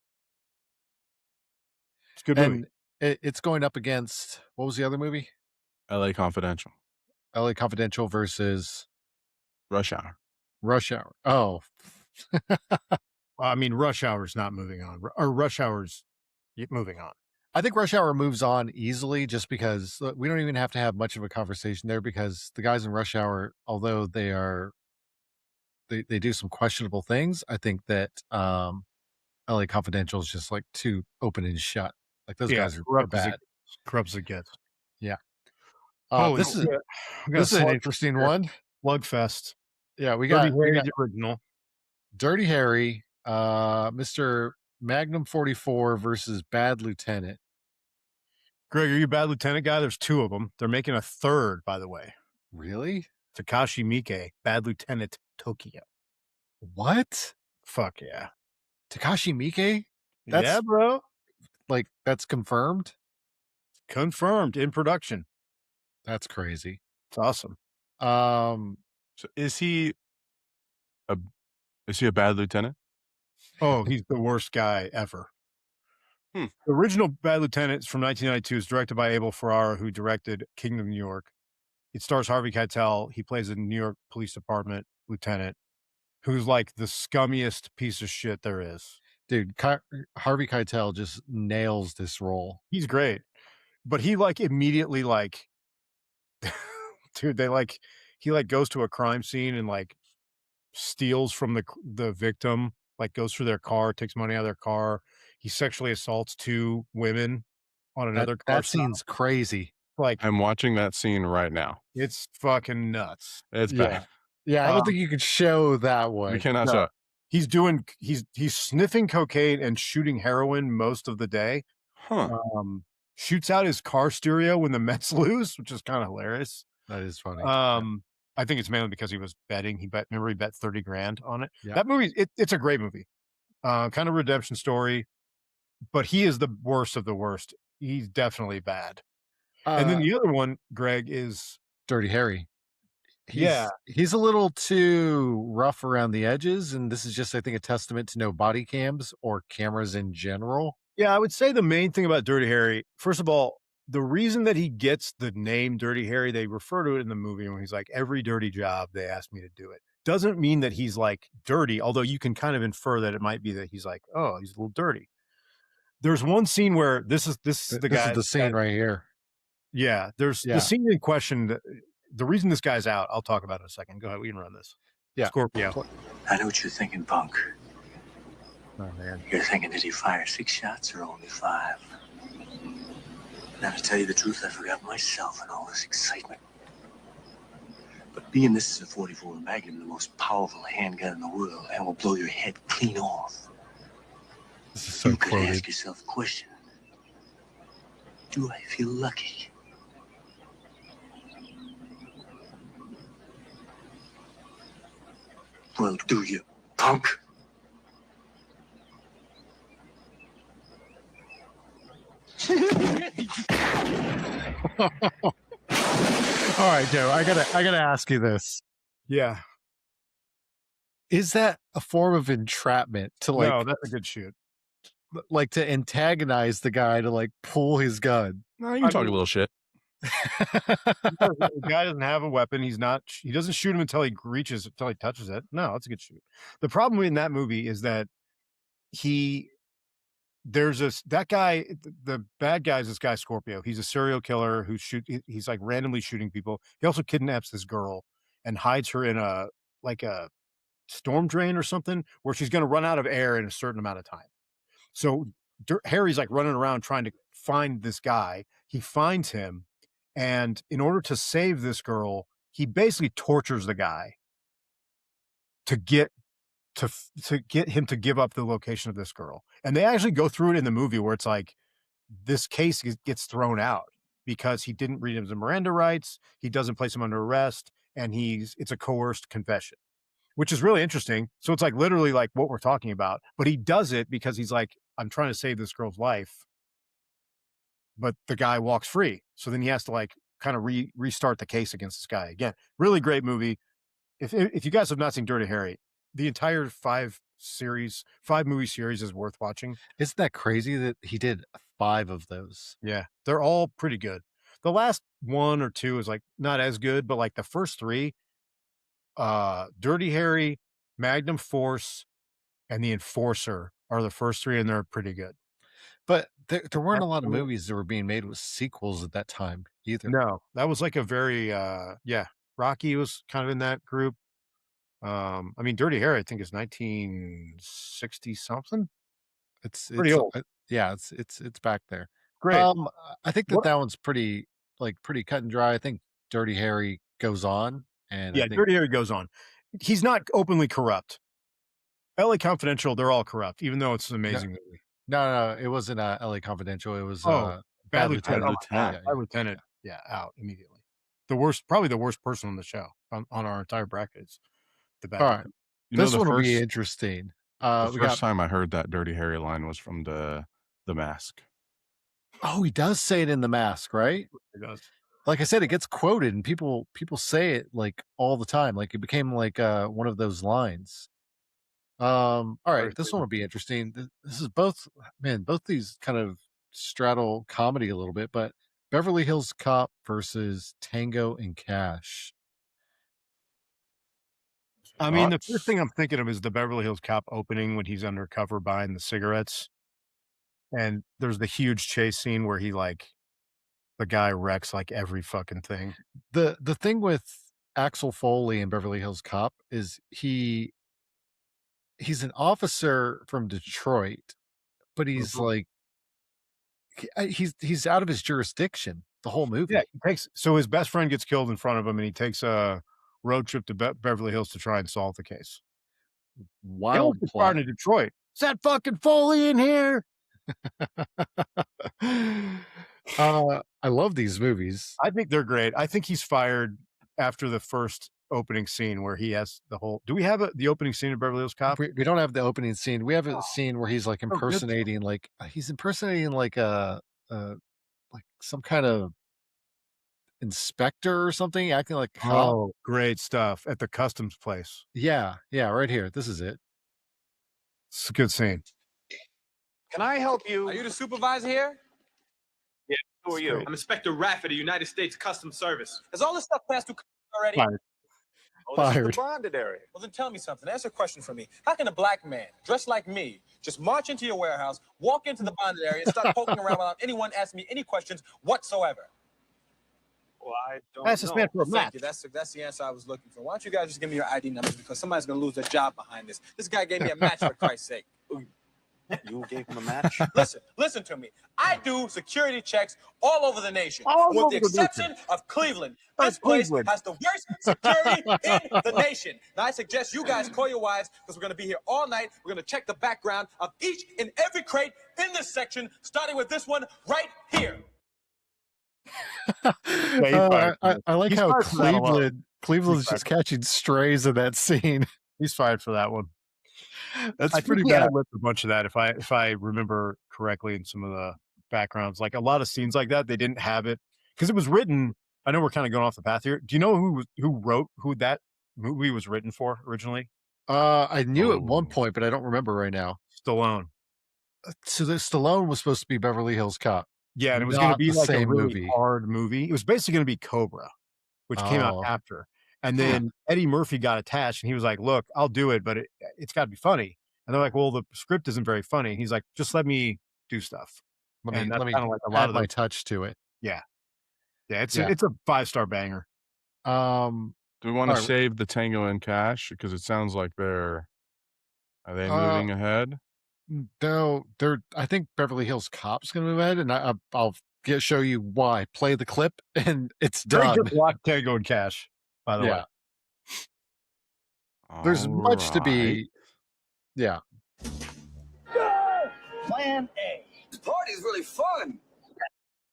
It's a good movie. And it's going up against, what was the other movie? LA Confidential. LA Confidential versus Rush Hour. Rush Hour. Oh. I mean, Rush Hour's not moving on. Or Rush Hour's moving on. I think Rush Hour moves on easily just because we don't even have to have much of a conversation there, because the guys in Rush Hour, although they do some questionable things, I think that LA Confidential is just like too open and shut. Like those guys are bad. Corrupt as it gets. Yeah. This is an interesting one. Slugfest. Yeah, we got the original. Dirty Harry, Mr. Magnum 44 versus Bad Lieutenant. Greg, are you a Bad Lieutenant guy? There's 2 of them. They're making a 3rd, by the way. Really? Takashi Miike, Bad Lieutenant Tokyo. What? Fuck yeah. Takashi Miike? Yeah, bro. Like, that's confirmed? Confirmed in production. That's crazy. It's awesome. So is he a bad lieutenant? Oh, he's the worst guy ever. The original Bad Lieutenant from 1992 is directed by Abel Ferrara, who directed Kingdom of New York. It stars Harvey Keitel. He plays a New York Police Department lieutenant who's like the scummiest piece of shit there is. Dude, Harvey Keitel just nails this role. He's great. But he like immediately like dude, he like goes to a crime scene and like steals from the victim, like goes through their car, takes money out of their car. He sexually assaults 2 women on another car. That scene's crazy. Like, I'm watching that scene right now. it's fucking nuts. It's bad. Yeah, I don't think you could show that way. We cannot show it. He's sniffing cocaine and shooting heroin most of the day. Huh. Shoots out his car stereo when the Mets lose, which is kind of hilarious. That is funny. I think it's mainly because he was betting. He bet 30 grand on it. Yeah. That movie, it's a great movie. Kind of redemption story, but he is the worst of the worst. He's definitely bad. And then the other one, Greg, is Dirty Harry. He's a little too rough around the edges, and this is just, I think, a testament to no body cams or cameras in general. Yeah, I would say the main thing about Dirty Harry, first of all, the reason that he gets the name Dirty Harry, they refer to it in the movie when he's like, every dirty job, they asked me to do it. Doesn't mean that he's like dirty, although you can kind of infer that it might be that he's like, oh, he's a little dirty. There's one scene where this is the guy. This is the scene right here. Yeah, there's the scene in question. The reason this guy's out, I'll talk about it in a second. Go ahead, we can run this. Yeah. Scorpio. I know what you're thinking, punk. Oh, man. You're thinking, did he fire 6 shots or only 5? Now, to tell you the truth, I forgot myself in all this excitement. But being this is a 44 Magnum, the most powerful handgun in the world, and will blow your head clean off. This is so You could quoted. ask yourself a question. Do I feel lucky? Well, do you, punk? All right, Joe, I gotta ask you this. Yeah. Is that a form of entrapment to like No, that's a good shoot. like to antagonize the guy to like pull his gun? No, you can talk a little shit. The guy doesn't have a weapon. He doesn't shoot him until he touches it. No, that's a good shoot. The problem in that movie is that that guy, the bad guy is this guy Scorpio. He's a serial killer he's like randomly shooting people. He also kidnaps this girl and hides her in a storm drain or something where she's going to run out of air in a certain amount of time. So Harry's like running around trying to find this guy. He finds him, and in order to save this girl, he basically tortures the guy to get him to give up the location of this girl. And they actually go through it in the movie where it's like this case gets thrown out because he didn't read him the Miranda rights. He doesn't place him under arrest, and it's a coerced confession, which is really interesting. So it's like literally like what we're talking about, but he does it because he's like, I'm trying to save this girl's life, but the guy walks free. So then he has to like kind of restart the case against this guy again. Really great movie. If you guys have not seen Dirty Harry, the entire 5-movie series is worth watching. Isn't that crazy that he did 5 of those? Yeah, they're all pretty good. The last 1 or 2 is like not as good, but like the first 3, Dirty Harry, Magnum Force, and The Enforcer are the first 3, and they're pretty good. But there weren't a lot of movies that were being made with sequels at that time either. No, that was like a very Rocky was kind of in that group. I mean, Dirty Harry, I think is 1960 something. It's pretty old. Yeah, it's back there. Great. I think that one's pretty cut and dry. I think Dirty Harry goes on, and yeah, Dirty Harry goes on. He's not openly corrupt. LA Confidential, they're all corrupt, even though it's an amazing movie. No, it wasn't LA Confidential. It was Bad Lieutenant. Bad Lieutenant. Yeah, out immediately. Probably the worst person on the show on our entire bracket is the bad. All right, this one will be interesting. The first time I heard that Dirty Harry line was from the Mask. Oh, he does say it in The Mask, right? He does. Like I said, it gets quoted, and people say it like all the time. Like it became like one of those lines. All right, this one will be interesting. This is both these kind of straddle comedy a little bit, but Beverly Hills Cop versus Tango and Cash. I mean, the first thing I'm thinking of is the Beverly Hills Cop opening when he's undercover buying the cigarettes. And there's the huge chase scene where the guy wrecks like every fucking thing. The thing with Axel Foley in Beverly Hills Cop is he's an officer from Detroit, but he's like he's out of his jurisdiction the whole movie. Yeah, so his best friend gets killed in front of him, and he takes a road trip to Beverly Hills to try and solve the case. Wild plot in Detroit. Is that fucking Foley in here? I love these movies. I think they're great. I think he's fired after the first opening scene where he has the whole. Do we have the opening scene of Beverly Hills Cop? We don't have the opening scene. We have a scene where he's like impersonating, like like some kind of inspector or something, acting like a cop. Oh, great stuff at the customs place. Yeah, right here. This is it. It's a good scene. Can I help you? Are you the supervisor here? Yeah, who are you? I'm Inspector Rafford, United States Customs Service. Has all this stuff passed through already? Fired. Oh, this is Fired. the bonded area. Well, then tell me something. Answer a question for me. How can a black man, dressed like me, just march into your warehouse, walk into the bonded area, and start poking around without anyone asking me any questions whatsoever? Well, I don't That's this know. man for a Thank match. you. That's the answer I was looking for. Why don't you guys just give me your ID numbers because somebody's going to lose their job behind this. This guy gave me a match for Christ's sake. You gave him a match? Listen to me. I do security checks all over the nation. All With over the the exception of Cleveland. Oh, This place Cleveland. has the worst security in the nation. Now, I suggest you guys call your wives because we're going to be here all night. We're going to check the background of each and every crate in this section, starting with this one right here. I like He's how fired for that alone. Cleveland's He's just fired. catching strays in that scene. He's fired for that one. That's I pretty think he bad. ad-libbed a bunch of that, if I remember correctly, in some of the backgrounds. Like a lot of scenes like that, they didn't have it because it was written. I know we're kind of going off the path here. Do you know who that movie was written for originally? I knew at one Oh. point, but I don't remember right now. Stallone. So the Stallone was supposed to be Beverly Hills Cop. Yeah, and it was going to Not be the like a same really movie. hard movie. It was basically going to be Cobra, which came out Oh. after. And then Eddie Murphy got attached, and he was like, "Look, I'll do it, but it's got to be funny." And they're like, "Well, the script isn't very funny." And he's like, "Just let me do stuff." Let And me that's let me kinda like a lot add of my those. touch to it. Yeah, it's Yeah. a 5-star banger. Do we want to Alright. save the Tango and Cash because it sounds like are they Uh, moving ahead? No, I think Beverly Hills Cop's going to move ahead, and I'll show you why. Play the clip, and it's Greg done. just watched Tango and Cash, by the way. Yeah. There's much to Alright. be. Yeah. Plan A. This party is really fun.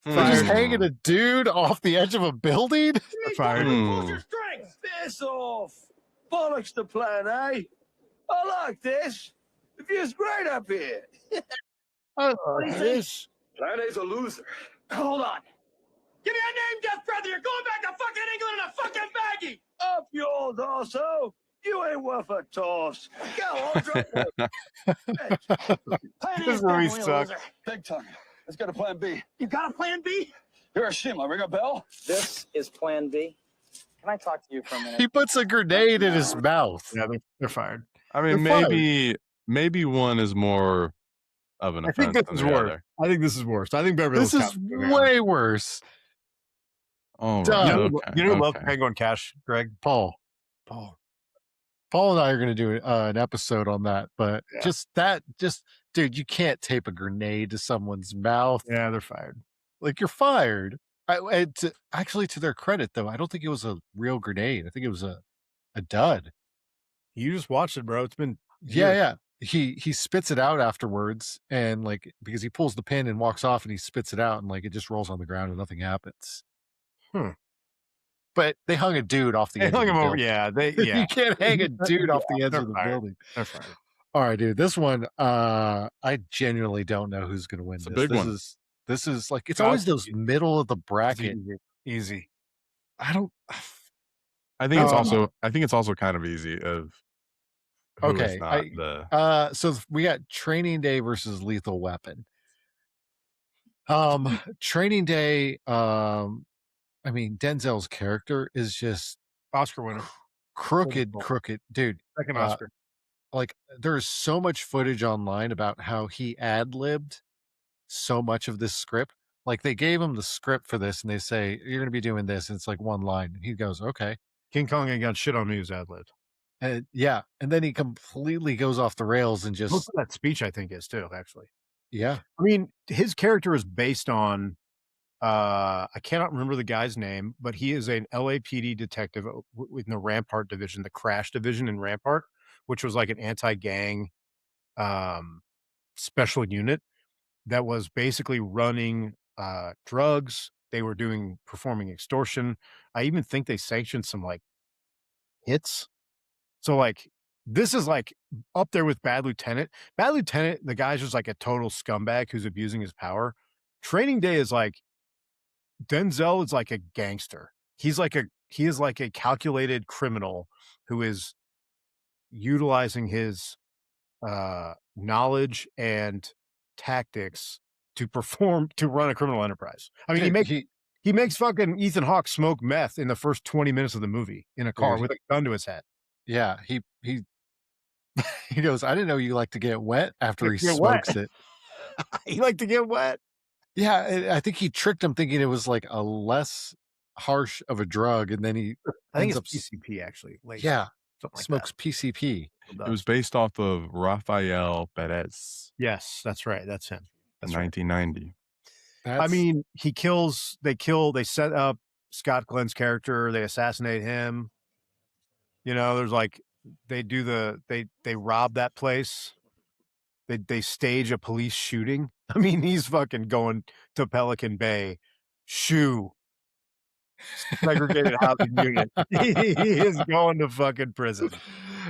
They're just Hmm. hanging a dude off the edge of a building. Fired. Hmm. Strength. Piss off. Bollocks to plan A. I like this. The view's great up here. This. Plan A's a loser. Hold on. Give me a name, death brother. You're going back to fucking England in a fucking baggie. Up yours, also. You ain't worth a toss. Go on, drop it. Plan This A's movie definitely a sucks. loser. Big time. Let's go to plan B. You got a plan B? Hiroshima, ring a bell? This is Plan B. Can I talk to you for a minute? He puts a grenade in his mouth. Yeah, they're fired. I mean, They're fired. maybe one is more of an I think offense this than is the worse. other. I think this is worse. I think Beverly This Hills is Cop moving on. way worse. All Done. right. You know who loves Okay. Tango and Cash, Greg? Paul and I are going to do an episode on that, but Yeah. dude, you can't tape a grenade to someone's mouth. Yeah, they're fired. Like, you're fired. Actually, to their credit, though, I don't think it was a real grenade. I think it was a dud. You just watched it, bro. It's been Yeah. He spits it out afterwards, and like, because he pulls the pin and walks off, and he spits it out, and like it just rolls on the ground and nothing happens. But they hung a dude off the They edge hung of the him over. building. Yeah, You can't hang a dude off the edge they're of the fired. building. They're fired. All right, dude. This one, I genuinely don't know who's going to win. It's a this. big This one. is this is like, it's No, always it's those middle of the bracket. Easy. I don't. I think it's Um, also kind of easy of who is Okay, not the So we got Training Day versus Lethal Weapon. Training Day. I mean, Denzel's character is just Oscar winner. crooked, Wonderful. dude. Second Oscar. Like, there's so much footage online about how he ad-libbed so much of this script. Like, they gave him the script for this, and they say, "You're going to be doing this," and it's like one line, and he goes, "Okay." King Kong ain't got shit on me, who's ad-libbed. And yeah, and then he completely goes off the rails and Most just of that speech, I think, is too, actually. yeah. I mean, his character is based on I cannot remember the guy's name, but he is an LAPD detective within the Rampart division, the Crash division in Rampart, which was like an anti-gang special unit that was basically running drugs. They were performing extortion. I even think they sanctioned some like hits. So like, this is like up there with Bad Lieutenant. Bad Lieutenant, the guy's just like a total scumbag who's abusing his power. Training Day is like, Denzel is like a gangster. He is like a calculated criminal who is utilizing his knowledge and tactics to run a criminal enterprise. I mean, Dude, he makes fucking Ethan Hawke smoke meth in the first 20 minutes of the movie in a car Dude. with a gun to his head. yeah, he he goes, "I didn't know you like to get wet," after he Get wet. smokes it. He liked to get wet. Yeah, I think he tricked him thinking it was like a less harsh of a drug, and then he I think ends it's up PCP actually. Laced. yeah. Something like smokes PCP. It was based off of Rafael Perez Yes, that's right. That's him. in That's right. 1990. I mean, they set up Scott Glenn's character, they assassinate him. You know, there's like they rob that place. They stage a police shooting. I mean, he's fucking going to Pelican Bay, segregated housing unit. He is going to fucking prison.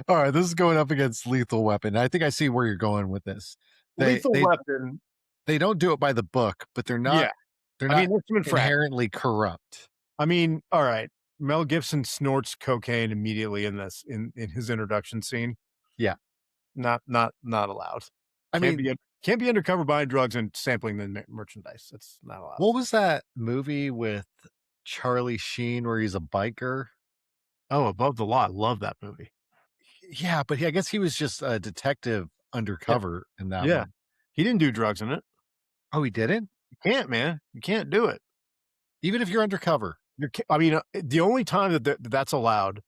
All right, this is going up against Lethal Weapon. I think I see where you're going with this. Lethal Weapon. They don't do it by the book, but they're not. Yeah. They're I not mean, there's some inherently corrupt. I mean, all right. Mel Gibson snorts cocaine immediately in his introduction scene. Yeah. Not allowed. I mean, can't be undercover buying drugs and sampling the merchandise. That's not allowed. What was that movie with Charlie Sheen where he's a biker? Oh, Above the Law. I love that movie. Yeah, but I guess he was just a detective undercover in that one. He didn't do drugs in it. Oh, he didn't? You can't, man. You can't do it. Even if you're undercover. I mean, the only time that's allowed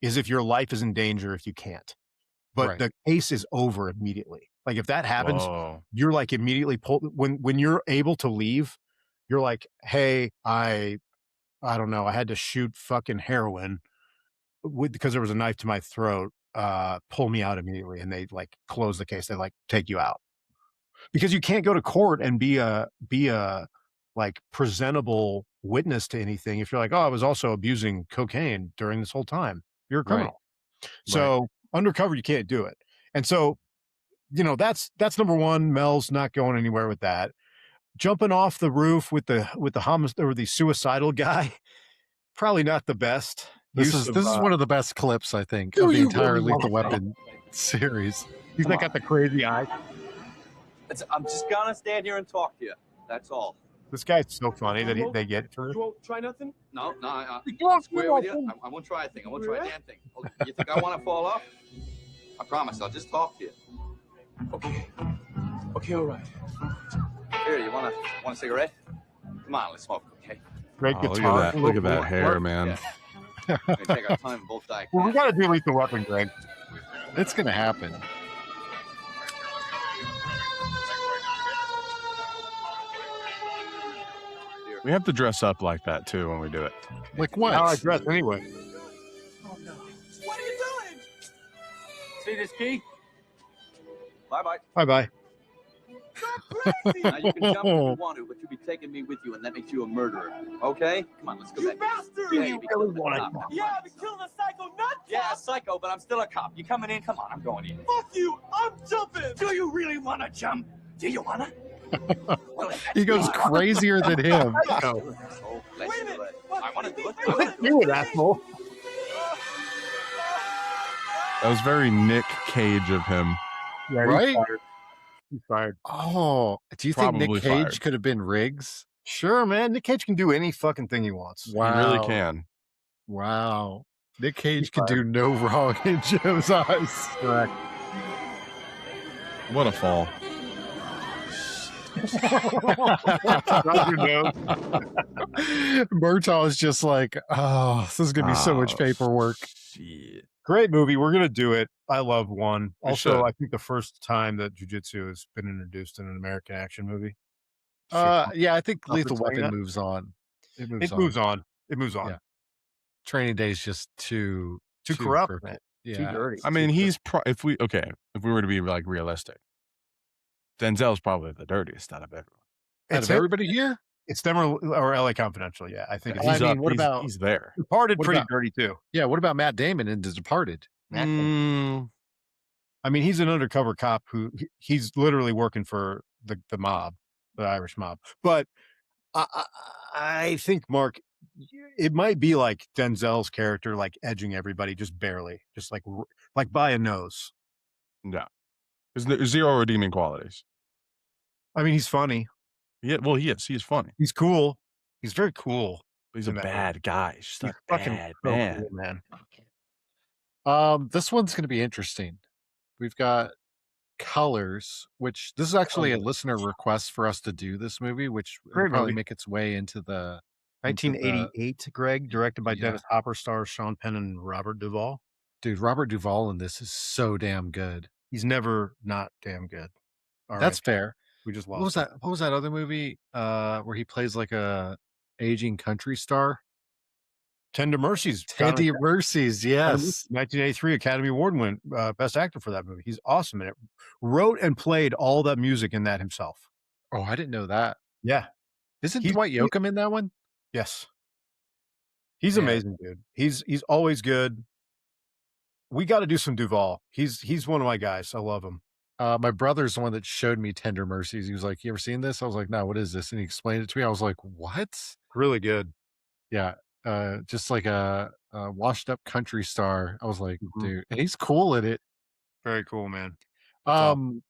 is if your life is in danger if you can't. But the case is over immediately. Like if that happens, you're like immediately pulled. When you're able to leave, you're like, hey, I don't know, I had to shoot fucking heroin because there was a knife to my throat. Pull me out immediately, and they like close the case. They like take you out because you can't go to court and be a like presentable witness to anything if you're like, oh, I was also abusing cocaine during this whole time. You're a criminal. Right. So undercover, you can't do it. And so, you know, that's number one. Mel's not going anywhere with that. Jumping off the roof with the homicide or the suicidal guy, probably not the best. This is one of the best clips, I think, of the entire Lethal Weapon series. He's like got the crazy eye. I'm just gonna stand here and talk to you. That's all. This guy's so funny that they get for. You won't try nothing? No, I'm square with you. I won't try a thing. I won't try a damn thing. You think I want to fall off? I promise. I'll just talk to you. Okay, all right. Here, you want a cigarette? Come on, let's smoke, okay? Great guitar. Look at that hair, man. Yeah. We're gonna take our time and both die. Well, we gotta do Lethal Weapon, Greg. It's gonna happen. We have to dress up like that too when we do it. Like what? How I dress anyway. Oh no! What are you doing? See this key? Bye. Bye. Now you can jump if you want to, but you'll be taking me with you, and that makes you a murderer. Okay? Come on, let's go back. You bastard! Yeah, You really want to? Yeah, I've been killing a psycho nut. Yeah, psycho, but I'm still a cop. You coming in? Come on, I'm going in. Fuck you! I'm jumping. Do you really want to jump? Do you want to? Well, he goes crazier than him. Wait a minute. I want to do it. You an asshole. That was very Nick Cage of him. Yeah, right? He's fired. Oh, do you think Probably Nick Cage fired. could have been Riggs? Sure, man. Nick Cage can do any fucking thing he wants. Wow. He really can. Wow. Nick Cage can do no wrong in Joe's eyes. Correct. What a fall. Murtaugh is just like, oh, this is going to be so much paperwork. Shit. Great movie. We're gonna do it. I love one. We Also, should. I think the first time that jiu-jitsu has been introduced in an American action movie. Yeah, I think Not Lethal for saying Weapon that. moves on. It moves on. It moves on. Yeah. Training Day is just too corrupt, crooked. man. Yeah. Too dirty. I mean, if we were to be like realistic, Denzel's probably the dirtiest out of everyone. Out It's of everybody here? It's them or LA Confidential. Yeah, I think Well, it's I mean, what about he's there? Departed. what Pretty about- dirty too. Yeah, what about Matt Damon in The Departed? I mean, he's an undercover cop who he's literally working for the mob, the Irish mob. But I think, Mark, it might be like Denzel's character, like edging everybody just barely, just like by a nose. No, there's zero redeeming qualities. I mean, he's funny. Yeah, well, he is. He is funny. He's cool. He's very cool. But he's a in that bad guy. He's just He's a fucking bad so man. cool, man. This one's going to be interesting. We've got Colors, which this is actually a listener request for us to do this movie, which will Great probably movie. make its way into the 1988, Greg, directed by Yeah. Dennis Hopper, stars Sean Penn and Robert Duvall. dude, Robert Duvall in this is so damn good. He's never not damn good. All That's right, fair. we just What was lost him. that? What was that other movie where he plays like a aging country star? Tender Mercies, Teddy Mercies, yes. 1983 Academy Award win, Best Actor for that movie. He's awesome in it. Wrote and played all that music in that himself. Oh, I didn't know that. Yeah. Isn't He's Dwight Yoakam in that one? Yes. He's Man. amazing, dude. He's always good. We got to do some Duvall. He's one of my guys. I love him. My brother's the one that showed me Tender Mercies. He was like, "You ever seen this?" I was like, "No, what is this?" And he explained it to me. I was like, "What?" Really good. Yeah, just like a washed-up country star. I was like, Mhm. "Dude," and he's cool in it. Very cool, man. That's awesome.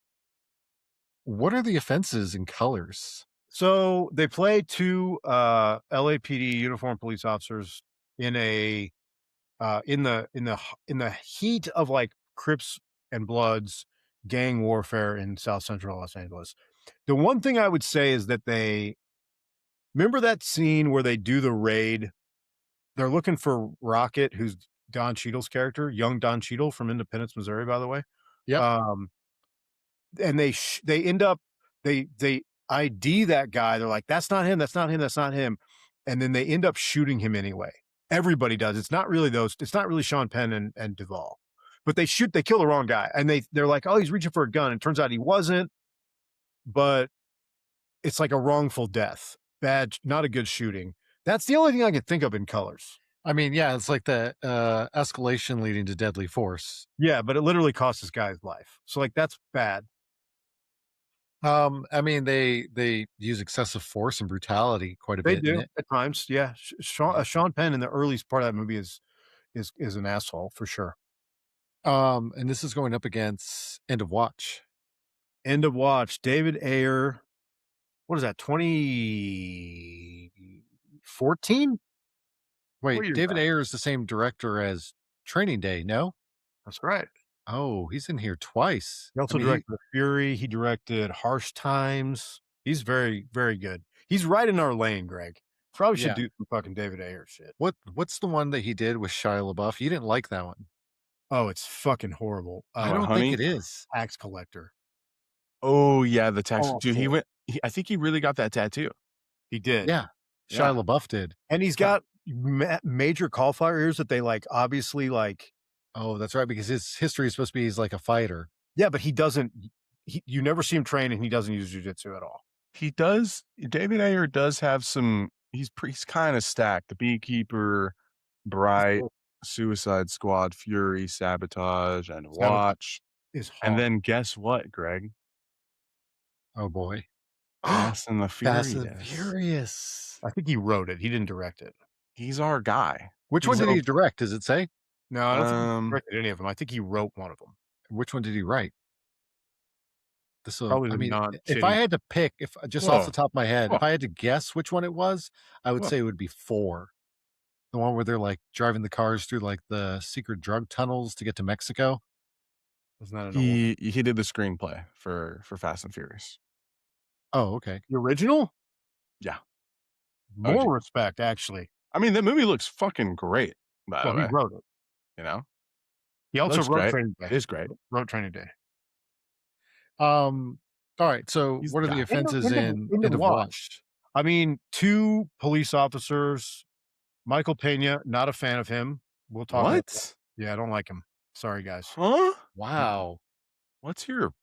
What are the offenses and colors? So they play two LAPD uniformed police officers in a in the heat of like Crips and Bloods gang warfare in South Central Los Angeles. The one thing I would say is that they remember that scene where they do the raid. They're looking for Rocket, who's Don Cheadle's character, young Don Cheadle from Independence, Missouri, by the way. Yep. And they end up they ID that guy. They're like, that's not him, that's not him, that's not him. And then they end up shooting him anyway. Everybody does. It's not really Sean Penn and Duvall. But they kill the wrong guy. And they're like, oh, he's reaching for a gun. And it turns out he wasn't. But it's like a wrongful death. Bad, not a good shooting. That's the only thing I can think of in colors. I mean, yeah, it's like the escalation leading to deadly force. Yeah, but it literally cost this guy's life. So like that's bad. I mean, they use excessive force and brutality quite a They bit in do it. at times. Yeah, Sean Penn in the early part of that movie is an asshole for sure. And this is going up against End of Watch. End of Watch. David Ayer. What is that? 2014. Wait, What year is David that? Ayer is the same director as Training Day, no? That's right. Oh, he's in here twice. He also directed The Fury. He directed Harsh Times. He's very, very good. He's right in our lane, Greg. Probably should do some fucking David Ayer shit. What's the one that he did with Shia LaBeouf? You didn't like that one. Oh, it's fucking horrible. I don't think it is. Tax Collector. Oh yeah, the tax. Oh, Dude, cool. I think he really got that tattoo. He did. Yeah. Shia LaBeouf did. And he's got major cauliflower ears that they like obviously like. Oh, that's right, because his history is supposed to be he's like a fighter. Yeah, but he doesn't. You never see him train, and he doesn't use jiu-jitsu at all. He does. David Ayer does have some. He's kind of stacked. The Beekeeper, Bright, Suicide Squad, Fury, Sabotage, and Watch. Is hard. And then guess what, Greg? Oh boy. Fast and the Furious. Fast and Furious. I think he wrote it. He didn't direct it. He's our guy. Which one did he direct? Does it say? No, I don't think he directed any of them. I think he wrote one of them. Which one did he write? This will, Probably I mean, not if shitty. I had to pick, if just off the top of my head, if I had to guess which one it was, I would say it would be 4. The one where they're like driving the cars through like the secret drug tunnels to get to Mexico. Wasn't that He did the screenplay for Fast and Furious. Oh, okay. The original? Yeah. More respect, actually. I mean, that movie looks fucking great, by the way. He wrote it. You know? He also Looks wrote great. Training Day. It is great. Wrote Training Day. All right. So He's what are the the guy. offenses in End End of of Watch? I mean, 2 police officers. Michael Pena, not a fan of him. We'll talk about that. What? Yeah, I don't like him. Sorry, guys. Huh? Wow. What's your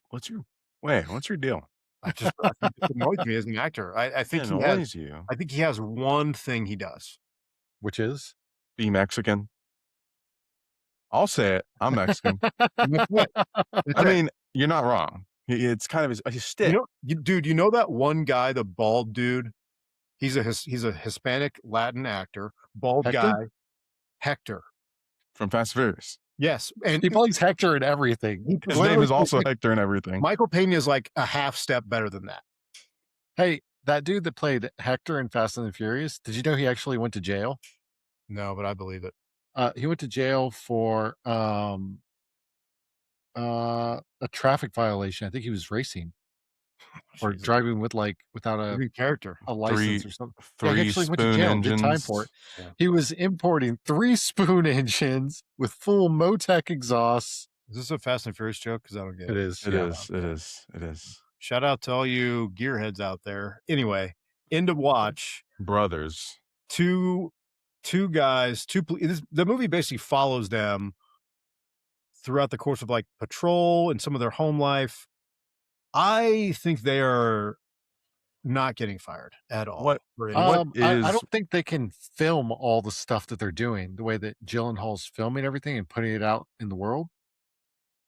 deal? I think it annoys me as an actor. I think It he annoys has. you. I think he has one thing he does. Which is? Be Mexican. I'll say it. I'm Mexican. I mean, you're not wrong. It's kind of his stick. Dude, you know that one guy, the bald dude? He's a Hispanic Latin actor, bald Hector? guy, Hector. From Fast and Furious. Yes, and He plays Hector in everything. His name is also Hector and everything. Michael Pena is like a half step better than that. Hey, that dude that played Hector in Fast and the Furious, did you know he actually went to jail? No, but I believe it. He went to jail for a traffic violation. I think he was racing. or Jesus. driving with without Every character. a license Three or something. Yeah, he three actually went to spoon jail and did time for it. engines. Yeah. He was importing 3 spoon engines with full Motec exhausts. Is this a Fast and Furious joke? Because I don't get It it. is, It yeah. is. It is. It is. Shout out to all you gearheads out there. Anyway, end of watch. Brothers. Two guys. The movie basically follows them throughout the course of like patrol and some of their home life. I think they are not getting fired at all. What? for any- I don't think they can film all the stuff that they're doing the way that Gyllenhaal's filming everything and putting it out in the world.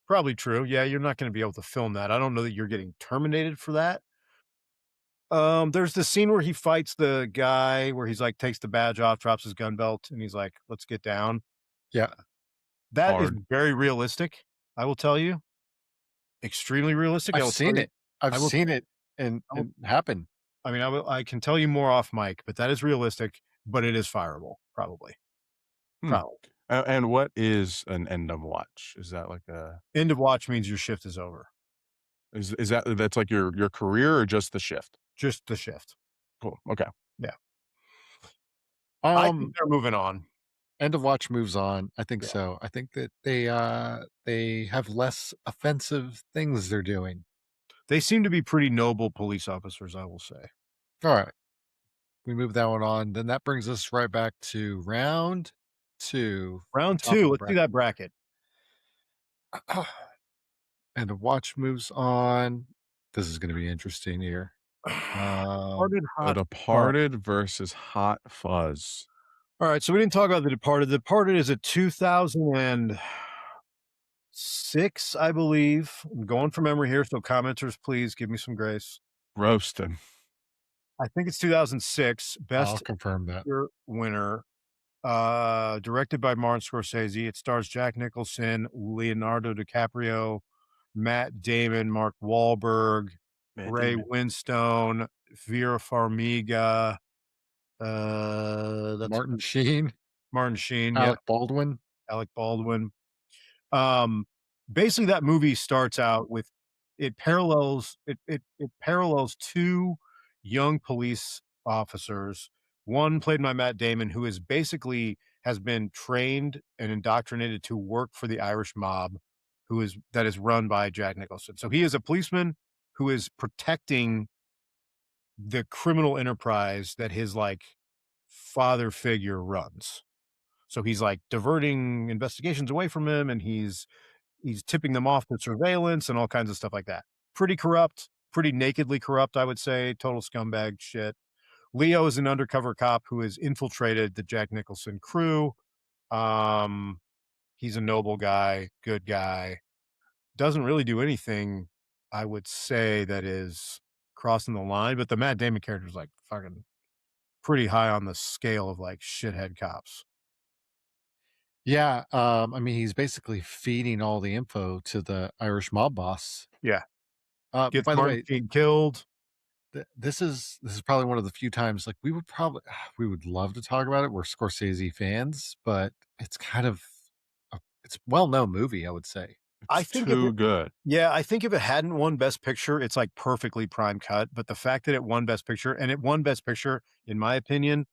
Probably true. Yeah, you're not going to be able to film that. I don't know that you're getting terminated for that. There's the scene where he fights the guy where he's like takes the badge off, drops his gun belt, and he's like, "Let's get down." Yeah. That is Hard. very realistic. I will tell you, extremely realistic. I will I've tell seen you- it. I've I will- seen it and happen. I mean, I can tell you more off mic, but that is realistic. But it is fireable, probably. Probably. And what is an end of watch? Is that like a End of watch means your shift is over. is that's like your career or just the shift? Just the shift. Cool. Okay. I think they're moving on. End of watch moves on. I think Yeah. so. I think that they have less offensive things they're doing. They seem to be pretty noble police officers, I will say. All right. We move that one on. Then that brings us right back to round 2. Round Top of 2. the Let's see that bracket. And the watch moves on. This is going to be interesting here. Departed, The Hot Departed versus Hot Fuzz. All right, so we didn't talk about The Departed. The Departed is a 2006, I believe. I'm going from memory here, so commenters, please give me some grace. Roasted. I think it's 2006. I'll Best confirm that. Picture winner. Directed by Martin Scorsese. It stars Jack Nicholson, Leonardo DiCaprio, Matt Damon, Mark Wahlberg, Ray Winstone, Vera Farmiga. That's Martin Sheen, Martin Sheen. Alec Baldwin. Alec Baldwin. Basically that movie starts out with it parallels 2 young police officers, one played by Matt Damon, who is basically has been trained and indoctrinated to work for the Irish mob that is run by Jack Nicholson. So he is a policeman who is protecting the criminal enterprise that his father figure runs. So he's diverting investigations away from him, and he's tipping them off to surveillance and all kinds of stuff like that. Pretty corrupt, pretty nakedly corrupt, I would say. Total scumbag shit. Leo is an undercover cop who has infiltrated the Jack Nicholson crew. He's a noble guy, good guy. Doesn't really do anything, I would say, that is crossing the line. But the Matt Damon character is fucking pretty high on the scale of shithead cops. Yeah. I mean, he's basically feeding all the info to the Irish mob boss. Yeah. Gets by the Martin way, Sheen killed. this is probably one of the few times we would love to talk about it. We're Scorsese fans, but it's kind of it's a well-known movie, I would say. I think too good. Yeah, I think if it hadn't won Best Picture, it's perfectly prime cut. But the fact that it won Best Picture, and it won Best Picture, in my opinion,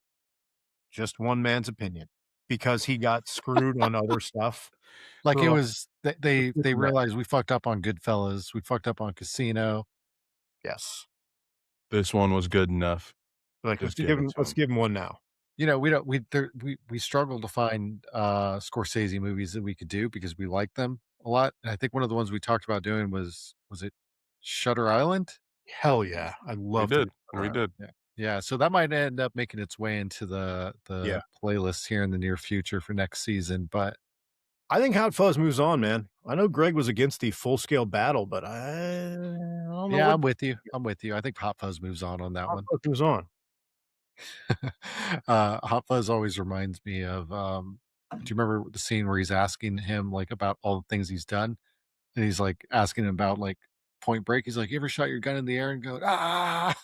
just one man's opinion, because he got screwed on other stuff. It was they realized we fucked up on Goodfellas, we fucked up on Casino. Yes. This one was good enough. Let's give him one now. We struggle to find Scorsese movies that we could do because we like them a lot. And I think one of the ones we talked about doing was it Shutter Island? Hell yeah, I love it. We did. Yeah. So that might end up making its way into the playlist here in the near future for next season. But I think Hot Fuzz moves on, man. I know Greg was against the Full Scale Battle, but I don't know. Yeah, I'm with you. I think Hot Fuzz moves on that one. Hot Fuzz moves on. Hot Fuzz always reminds me of do you remember the scene where he's asking him about all the things he's done, and he's asking him about Point Break? He's like, you ever shot your gun in the air and go ah?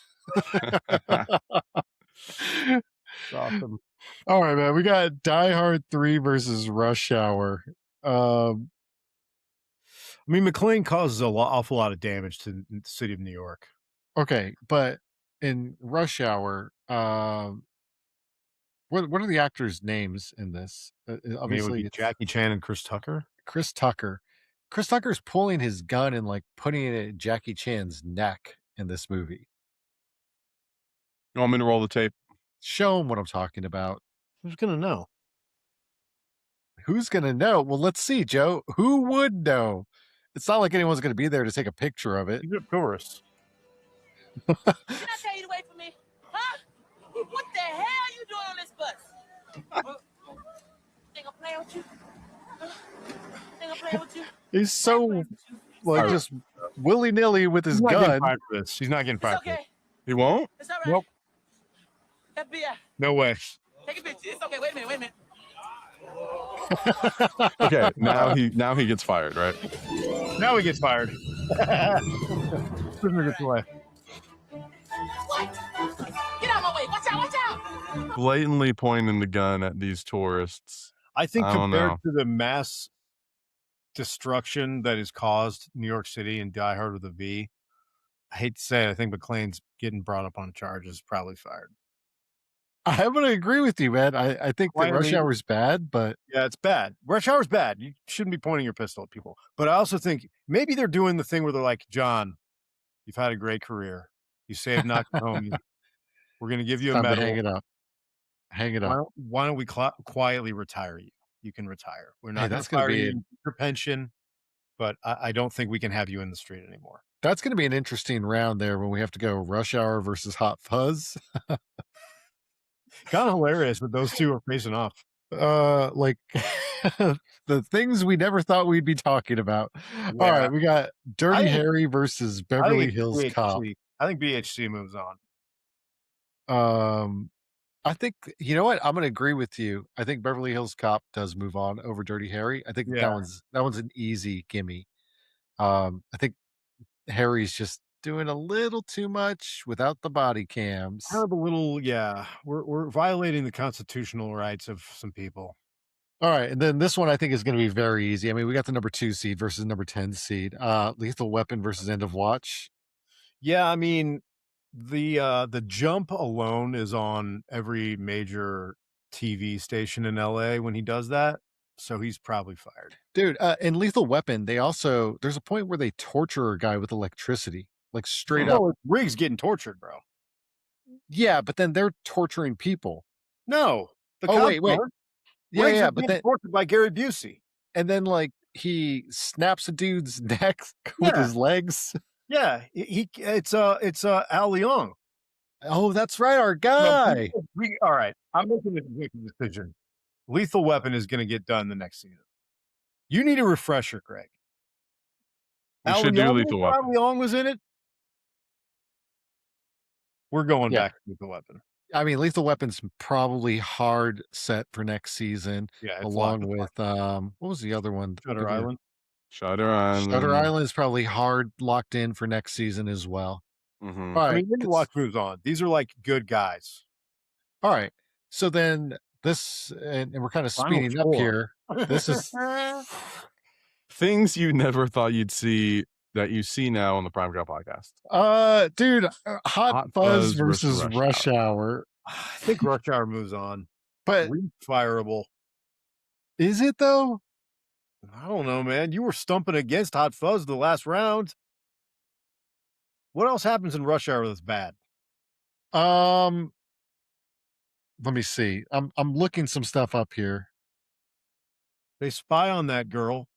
It's awesome. All right, man, we got Die Hard 3 versus Rush Hour. I mean, McClane causes awful lot of damage to the city of New York. Okay, but in Rush Hour, what are the actors' names in this? I mean, it would Obviously, be it's Jackie Chan and Chris Tucker. Chris Tucker. Chris Tucker's pulling his gun and like putting it at Jackie Chan's neck in this movie. You want me to roll the tape? Show him what I'm talking about. Who's gonna know? Who's gonna know? Well, let's see, Joe. Who would know? It's not like anyone's gonna be there to take a picture of it. He's a tourist. Did I tell you to wait for me? Huh? What the hell are you doing on this bus? Think I'm playing with you? Think I'm playing with you? He's so like Alright. just willy nilly with his He's not getting gun. fired for this. He's not getting It's fired for this. okay. He won't? It's all right. Nope. FBI, No way. take a picture. It's okay. Wait a minute. Okay, now he gets fired, right? Now he gets fired. Prisoner gets away. What? Get out of my way. Watch out. Blatantly pointing the gun at these tourists. I think I don't compared know. to the mass destruction that is caused New York City and Die Hard with a V, I hate to say it, I think McClane's getting brought up on charges, probably fired. I'm gonna agree with you, man. I think that Rush Quietly- Hour is bad, but Yeah, it's bad. Rush Hour's bad. You shouldn't be pointing your pistol at people. But I also think maybe they're doing the thing where they're like, John, you've had a great career. You saved Knocked Home. We're going to give you a time to medal. hang it up. Hang it up. Why don't we quietly retire you? You can retire. We're not going that's to gonna fire be you your pension, but I don't think we can have you in the street anymore. That's gonna be an interesting round there when we have to go Rush Hour versus Hot Fuzz. Kind of hilarious that those two are facing off. Like the things we never thought we'd be talking about. All Yeah. right, we got Dirty think- Harry versus I think Beverly it's Hills Cop. BHC. I think BHC moves on. I think you know what? I'm gonna agree with you. I think Beverly Hills Cop does move on over Dirty Harry. I think Yeah. that one's an easy gimme. I think Harry's just doing a little too much without the body cams. Kind of a little, yeah. We're violating the constitutional rights of some people. All right, and then this one I think is going to be very easy. I mean, we got the number 2 seed versus number 10 seed. Lethal Weapon versus End of Watch. Yeah, I mean, the jump alone is on every major TV station in LA when he does that. So he's probably fired. Dude, in Lethal Weapon, there's a point where they torture a guy with electricity, like straight up. Oh, Riggs getting tortured, bro. Yeah, but then they're torturing people. No. The Oh, cops wait. aren't. Yeah, Riggs yeah, is but getting then tortured by Gary Busey. and then like he snaps a dude's neck with Yeah. his legs. Yeah, it's Al Leong. Oh, that's right, our guy. All right, I'm making a decision. Lethal Weapon is going to get done the next season. You need a refresher, Greg. We Al should do Leong- Lethal Weapon. Al Leong was in it. We're going Yeah. back to Lethal Weapon. I mean, Lethal Weapon's probably hard set for next season, Yeah, it's along locked. with what was the other one? Shutter Island. Shutter Island. Shutter Island is probably hard locked in for next season as well. Mhm. All I right, mean, Lethal Watch moves on. These are like good guys. all right. So then this, and we're kind of Final speeding up score. here. This is Things you never thought you'd see that you see now on the Prime Girl podcast. dude, Hot Hot Fuzz Fuzz versus versus Rush Rush Hour. I think Rush Hour moves on. But Fireable. is it though? I don't know, man. You were stumping against Hot Fuzz the last round. What else happens in Rush Hour that's bad? Let me see. I'm looking some stuff up here. They spy on that girl.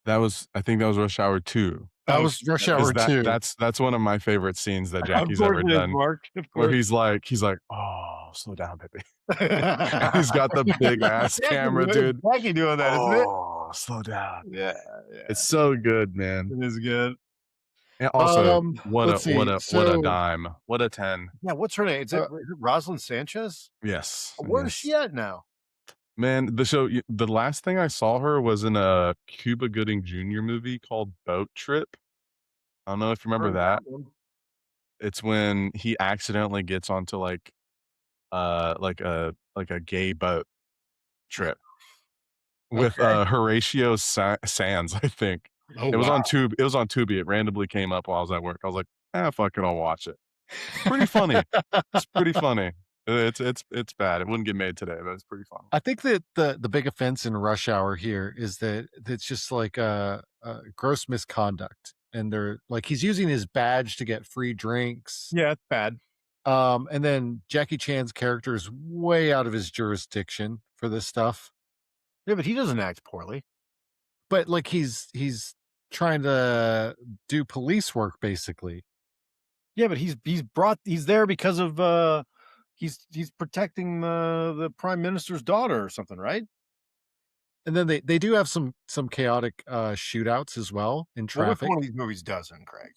I think that was Rush Hour 2. That was Rush 'Cause Hour 2. That's one of my favorite scenes that Of Jackie's course ever it is, done. Mark. Of Where course. he's like, oh, slow down, baby. He's got the big ass camera, dude. Jackie doing that, isn't it? Oh, slow down. Yeah, It's so good, man. it is good. And also, let's see. what a So- dime. What a 10. Yeah, what's her name? Is it Rosalind Sanchez? Yes. Where is yes. she at now? Man, the last thing I saw her was in a Cuba Gooding Jr. movie called Boat Trip. I don't know if you remember that. It's when he accidentally gets onto like a gay boat trip with Okay. Horatio Sands, I think. Oh, It was on Tubi. It was on Tubi. It randomly came up while I was at work. I was like, fuck it, I'll watch it. Pretty funny. It's pretty funny. It's bad. It wouldn't get made today, but it's pretty funny. I think that the big offense in Rush Hour here is that it's just like a gross misconduct, and they're like he's using his badge to get free drinks. Yeah, it's bad. And then Jackie Chan's character is way out of his jurisdiction for this stuff. Yeah, but he doesn't act poorly. But like he's trying to do police work basically. Yeah, but he's there because of he's protecting the prime minister's daughter or something, right? And then they do have some chaotic shootouts as well in Well, which traffic. one of these movies doesn't, Craig?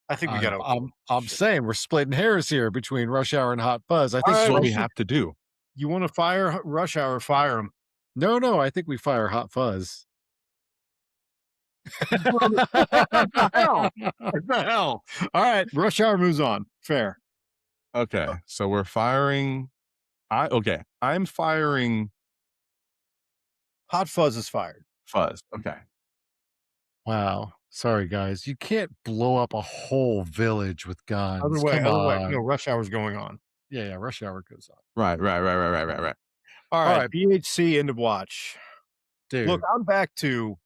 I think we got to. I'm saying we're splitting hairs here between Rush Hour and Hot Fuzz. I think That's what we have to do. You want to fire Rush Hour? Fire him. No, I think we fire Hot Fuzz. What the hell? All right, Rush Hour moves on. Fair. Okay, so we're firing. I'm firing Hot Fuzz is fired. Fuzz. Okay. Wow. Sorry, guys. You can't blow up a whole village with guns. Other way. Come on. No, Rush Hour's going on. Yeah. Rush Hour goes on. Right. All right. BHC end of watch. Dude. Look, I'm back to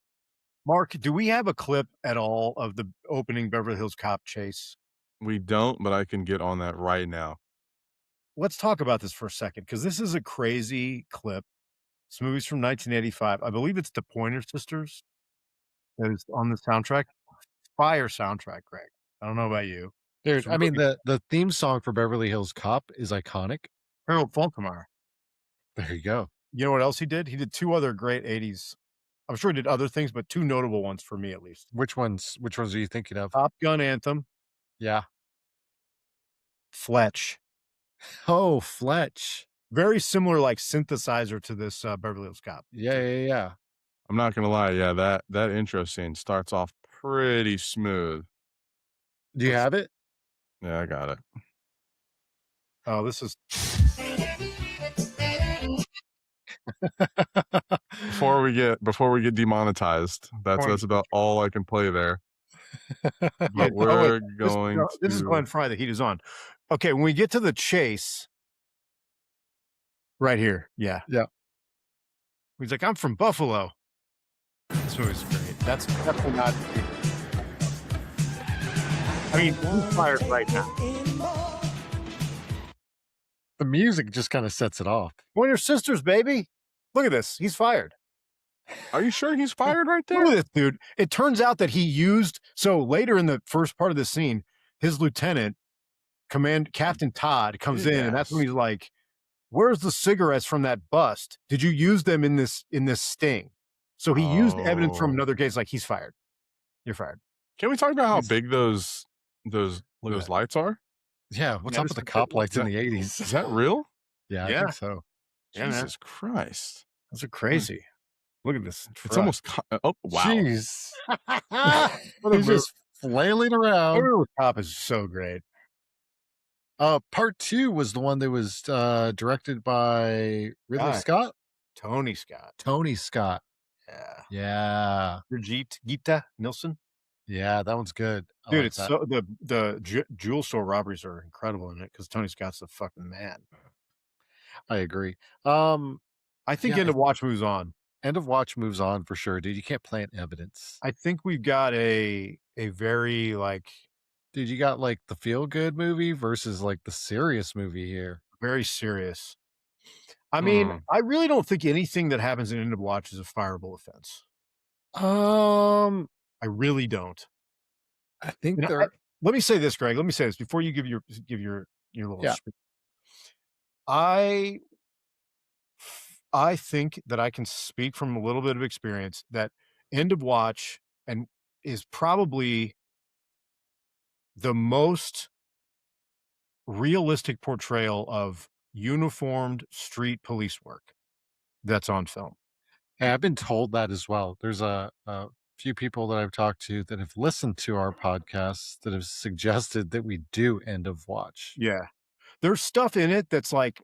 Mark. Do we have a clip at all of the opening Beverly Hills Cop chase? We don't, but I can get on that right now. Let's talk about this for a second, because this is a crazy clip. This movie's from 1985. I believe it's the Pointer Sisters that is on the soundtrack. Fire soundtrack, Greg. I don't know about you. Dude, I mean, the theme song for Beverly Hills Cop is iconic. Harold Faltermeyer. There you go. You know what else he did? He did two other great 80s. I'm sure he did other things, but two notable ones for me, at least. Which ones are you thinking of? Top Gun Anthem. Yeah. Fletch. Oh, Fletch. Very similar, like synthesizer to this Beverly Hills Cop. Yeah. I'm not gonna lie. Yeah, that intro scene starts off pretty smooth. Do you have it? Yeah, I got it. Oh, this is before we get demonetized. That's about all I can play there. But we're going. This is Glenn Fry. The heat is on. Okay, when we get to the chase, right here, yeah. He's like, I'm from Buffalo. This movie's great. That's definitely not. I mean, he's fired right now. The music just kind of sets it off. Pointer Sisters, baby. Look at this. He's fired. Are you sure he's fired right there? Look at this, dude. It turns out that he used, so later in the first part of the scene, his lieutenant, Captain Todd, comes in, and that's when he's like, where's the cigarettes from that bust? Did you use them in this sting? So he used evidence from another case, like, he's fired. You're fired. Can we talk about how big those lights are? Yeah, what's up with the cop lights in the 80s? Is that real? Yeah, I think so. Jesus Christ. Those are crazy. Look at this. It's almost wow. Jeez. He's just flailing around. Beverly Cop is so great. Part 2 was the one that was directed by Ridley Scott? Tony Scott. Yeah. Gita Nilsson. Yeah, that one's good. Dude, it's so the jewel store robberies are incredible in it because Tony Scott's the fucking man. I agree. I think End of Watch moves on. End of Watch moves on for sure, dude. You can't plant evidence. I think we've got a very dude, you got like the feel good movie versus like the serious movie here. Very serious. I mean, I really don't think anything that happens in End of Watch is a fireable offense. I really don't. I think let me say this, Greg. Let me say this before you give your little speech. I think that I can speak from a little bit of experience that End of Watch and is probably the most realistic portrayal of uniformed street police work that's on film. Hey, I've been told that as well. There's a few people that I've talked to that have listened to our podcasts that have suggested that we do End of Watch. Yeah. There's stuff in it that's like,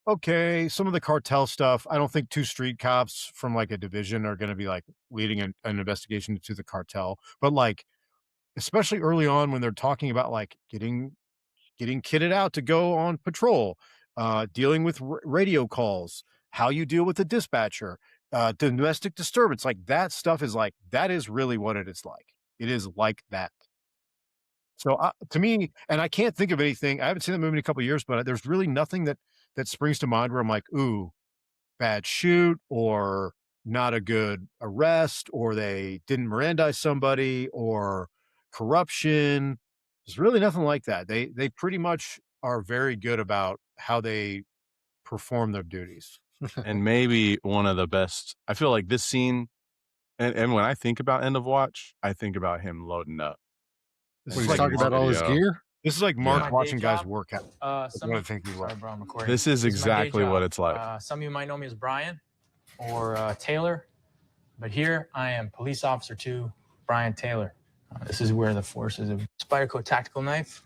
okay, some of the cartel stuff. I don't think two street cops from like a division are going to be like leading an investigation into the cartel. But like especially early on when they're talking about like getting kitted out to go on patrol, dealing with radio calls, how you deal with the dispatcher, domestic disturbance, like that stuff is like that is really what it is like. It is like that. So to me, and I can't think of anything. I haven't seen that movie in a couple of years, but there's really nothing that springs to mind where I'm like, ooh, bad shoot or not a good arrest or they didn't Mirandize somebody or corruption. There's really nothing like that. They pretty much are very good about how they perform their duties. And maybe one of the best. I feel like this scene, and when I think about End of Watch, I think about him loading up. This When is he's like talking about all his video. gear. This is like Mark Yeah. watching guys job, work out. That's some one of of the things we love. sorry, bro, I'm recording. This is my day exactly what job. it's like. Some of you might know me as Brian or Taylor, but here I am, Police Officer 2, Brian Taylor. This is where the forces of Spyderco tactical knife.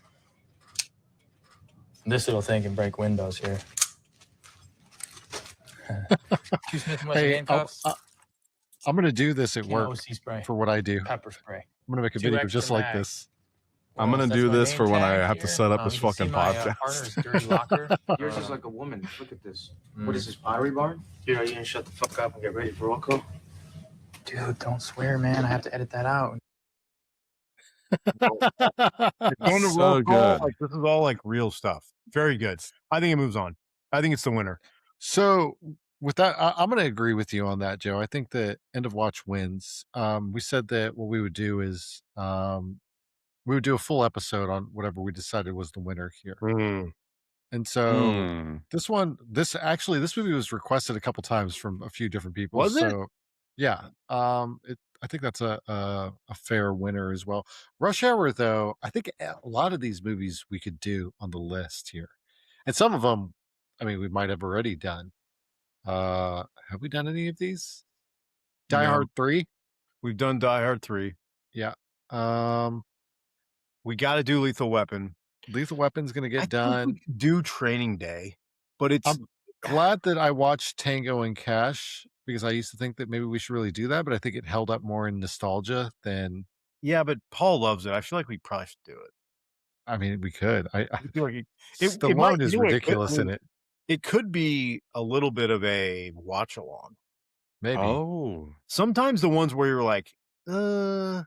This little thing can break windows here. Two Smith & Wesson Hey, handcuffs. I'm going to do this at you know, work OC spray, for what I do. pepper spray. I'm going to make a 2 video extra just like mags. this. I'm gonna That's do my this name for when I tag have to here. set up this You can see fucking my, podcast. partner's dirty locker. Yours is like a woman. Look at this. What is this, Pottery Barn? You know, you gonna shut the fuck up and get ready for roll call? Dude, don't swear, man. I have to edit that out. Going to So roll call, good. like this is all like real stuff. Very good. I think it moves on. I think it's the winner. So with that, I'm going to agree with you on that, Joe. I think that End of Watch wins. We said that what we would do is we would do a full episode on whatever we decided was the winner here. And so this movie was requested a couple times from a few different people. Was it? So yeah, I think that's a fair winner as well. Rush Hour, though, I think a lot of these movies we could do on the list here, and some of them, I mean, we might have already done. Have we done any of these? Die No. Hard 3? We've done Die Hard 3. Yeah. We got to do Lethal Weapon. Lethal Weapon's going to I get think done. we could do Training Day, but it's I'm glad that I watched Tango and Cash because I used to think that maybe we should really do that, but I think it held up more in nostalgia than. yeah, but Paul loves it. I feel like we probably should do it. I mean, we could. I feel like Stallone is you know what it could- ridiculous in it. It could be a little bit of a watch along. Maybe. Oh, Sometimes the ones where you're like, there's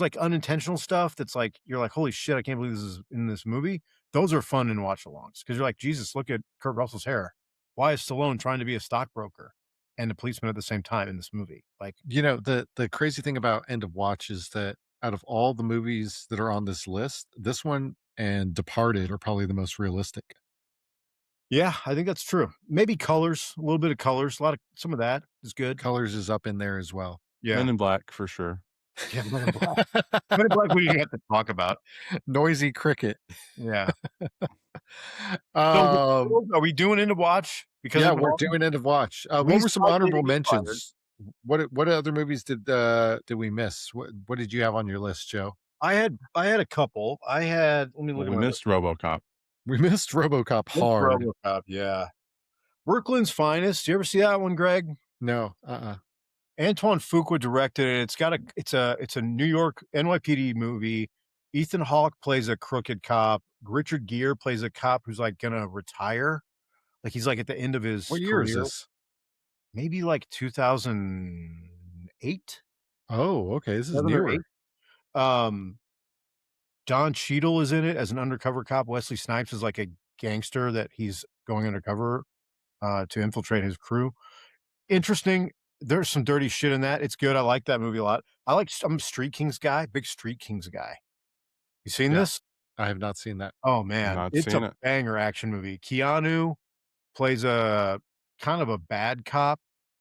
like unintentional stuff that's like you're like, holy shit, I can't believe this is in this movie. Those are fun in watch alongs because you're like, Jesus, look at Kurt Russell's hair. Why is Stallone trying to be a stockbroker and a policeman at the same time in this movie? Like, You know, the crazy thing about End of Watch is that out of all the movies that are on this list, this one and Departed are probably the most realistic. yeah, I think that's true. Maybe Colors, a little bit of Colors, some of that is good. Colors is up in there as well. Yeah, Men in Black for sure. yeah, Men in Black. Men in Black we have to talk about. Noisy Cricket. Yeah. Um, Are we doing End of Watch? Because yeah, of we're all- doing End of Watch. What least were some I honorable didn't get fired. mentions? What other movies did we miss? What did you have on your list, Joe? I had a couple. I had. Let me look Well, at we my missed RoboCop. We missed RoboCop hard. RoboCop, yeah. Brooklyn's Finest. You ever see that one, Greg? No, Antoine Fuqua directed it. It's a New York NYPD movie. Ethan Hawke plays a crooked cop. Richard Gere plays a cop who's like gonna retire. Like he's like at the end of his What year is career. this? Maybe like 2008. Oh, okay. This is 7 or newer. 8. Don Cheadle is in it as an undercover cop. Wesley Snipes is like a gangster that he's going undercover to infiltrate his crew. Interesting. There's some dirty shit in that. It's good. I like that movie a lot. I'm a Street Kings guy, big Street Kings guy. You seen Yeah. this? I have not seen that. Oh man, Not it's seen a it. banger action movie. Keanu plays a kind of a bad cop.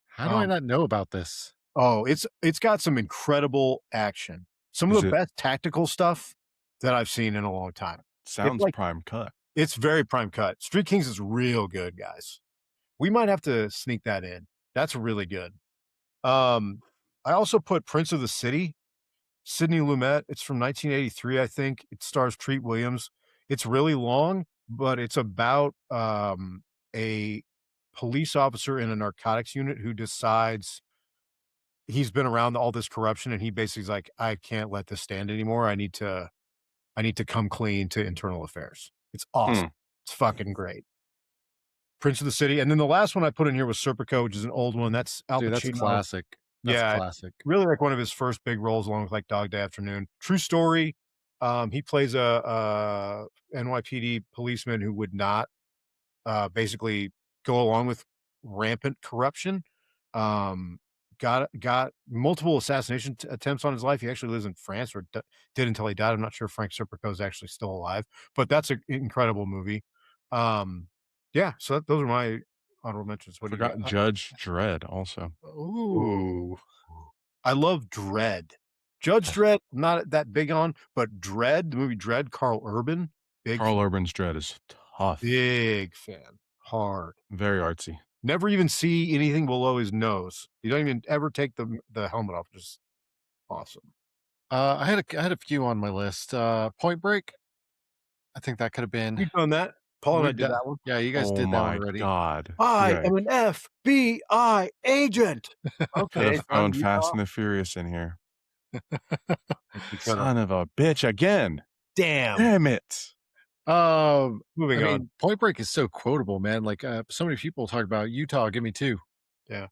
How do I not know about this? Oh, it's got some incredible action. Some of Is the it- best tactical stuff that I've seen in a long time. Sounds like- prime cut. It's very prime cut. Street Kings is real good, guys. We might have to sneak that in. That's really good. I also put Prince of the City, Sidney Lumet. It's from 1983, I think. It stars Treat Williams. It's really long, but it's about a police officer in a narcotics unit who decides he's been around all this corruption, and he basically is like, I can't let this stand anymore. I need to come clean to internal affairs. It's awesome. It's fucking great. Prince of the City, and then the last one I put in here was Serpico, which is an old one. That's Al Dude, Pacino. that's classic. That's classic. Really like one of his first big roles, along with like Dog Day Afternoon. True story. He plays a NYPD policeman who would not basically go along with rampant corruption. Got multiple assassination attempts on his life. He actually lives in France, or did until he died. I'm not sure if Frank Serpico is actually still alive, but that's an incredible movie. Yeah, so those are my honorable mentions. What do you Forgot got? Judge Dredd also. Ooh. I love Dredd. Judge Dredd, not that big on, but Dredd, the movie Dredd, Carl Urban, Carl Urban's Dredd is tough. big fan. Hard. Very artsy. Never even see anything below his nose. You don't even ever take the helmet off. Just awesome. I had a few on my list. Point Break. I think that could have been. You've done that. Paul and I did that one. Yeah, you guys did that one already. God. I am an FBI agent. Could have thrown Fast and the Furious in here. Son of a bitch again. Damn it. Moving on. Point Break is so quotable, man. Like so many people talk about Utah. Give me 2. Yeah,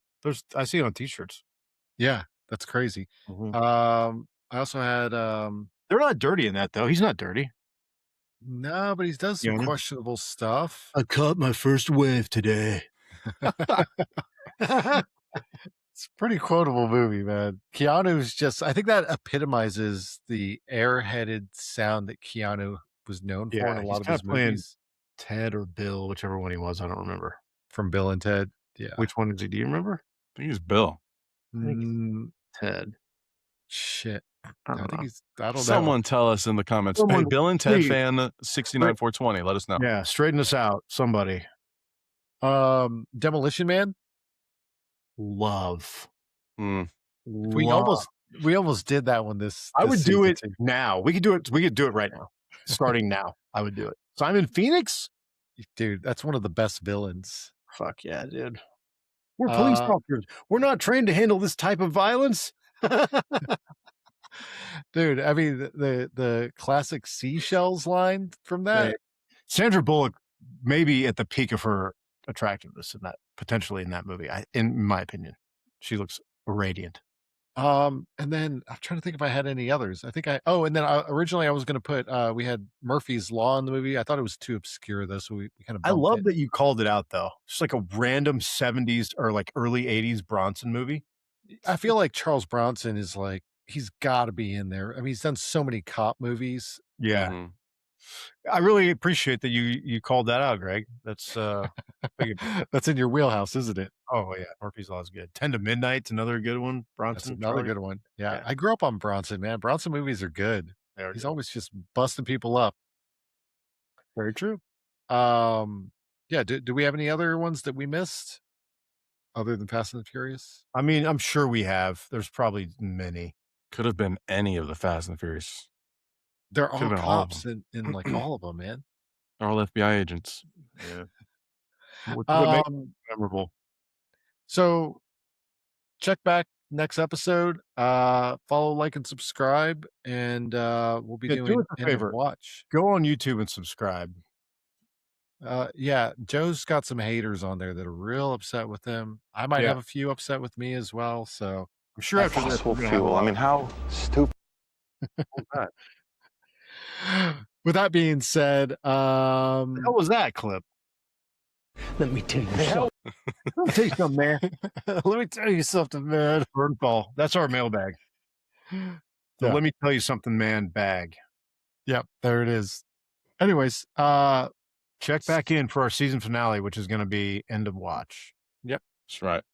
I see it on T-shirts. Yeah, that's crazy. I also had. They're not dirty in that though. He's not dirty. No, but he does some questionable stuff. I caught my first wave today. It's a pretty quotable movie, man. Keanu's just, I think that epitomizes the airheaded sound that Keanu was known for in a lot of his movies. Ted or Bill, whichever one he was, I don't remember. From Bill and Ted. Yeah. Which one is he? Do you remember? I think it's Bill. I think Ted. Shit. I don't know. Someone tell us in the comments. Hey, Bill and Ted fan 69420. Let us know. Yeah, straighten us out. Somebody. Demolition Man. Love. We almost did that one this I would do it now. We could do it right now. Starting now. I would do it. Simon Phoenix? Dude, that's one of the best villains. Fuck yeah, dude. We're police officers. We're not trained to handle this type of violence. Dude, I mean the classic seashells line from that. Right. Sandra Bullock maybe at the peak of her attractiveness potentially in that movie. In my opinion, she looks radiant. And then I'm trying to think if I had any others. I think originally I was going to put we had Murphy's Law in the movie. I thought it was too obscure though, so we kind of. I love that you called it out though. Just like a random 70s or like early 80s Bronson movie. I feel like Charles Bronson is like, he's got to be in there. I mean, he's done so many cop movies. Yeah. Mm-hmm. I really appreciate that you called that out, Greg. That's that's in your wheelhouse, isn't it? Oh yeah, Murphy's Law is good. 10 to Midnight's another good one. Bronson, that's another good one. Yeah, I grew up on Bronson, man. Bronson movies are good. He's always just busting people up. Very true. Yeah. Do we have any other ones that we missed other than Fast and the Furious? I mean, I'm sure we have. There's probably many. Could have been any of the Fast and the Furious. They're all cops in like all of them, man. They're all FBI agents. Yeah. What makes it memorable? So check back next episode. Follow, like, and subscribe, and we'll be doing a favor. Watch. Go on YouTube and subscribe. Yeah, Joe's got some haters on there that are real upset with him. I might have a few upset with me as well. So I'm sure after this, fuel. I mean, how stupid. With that being said, what the hell was that clip? Let me tell you something. Let me tell you something, man. Let me tell you something, man. Burnfall. That's our mailbag. So let me tell you something, man. Bag. Yep, there it is. Anyways, check back in for our season finale, which is going to be End of Watch. Yep, that's right.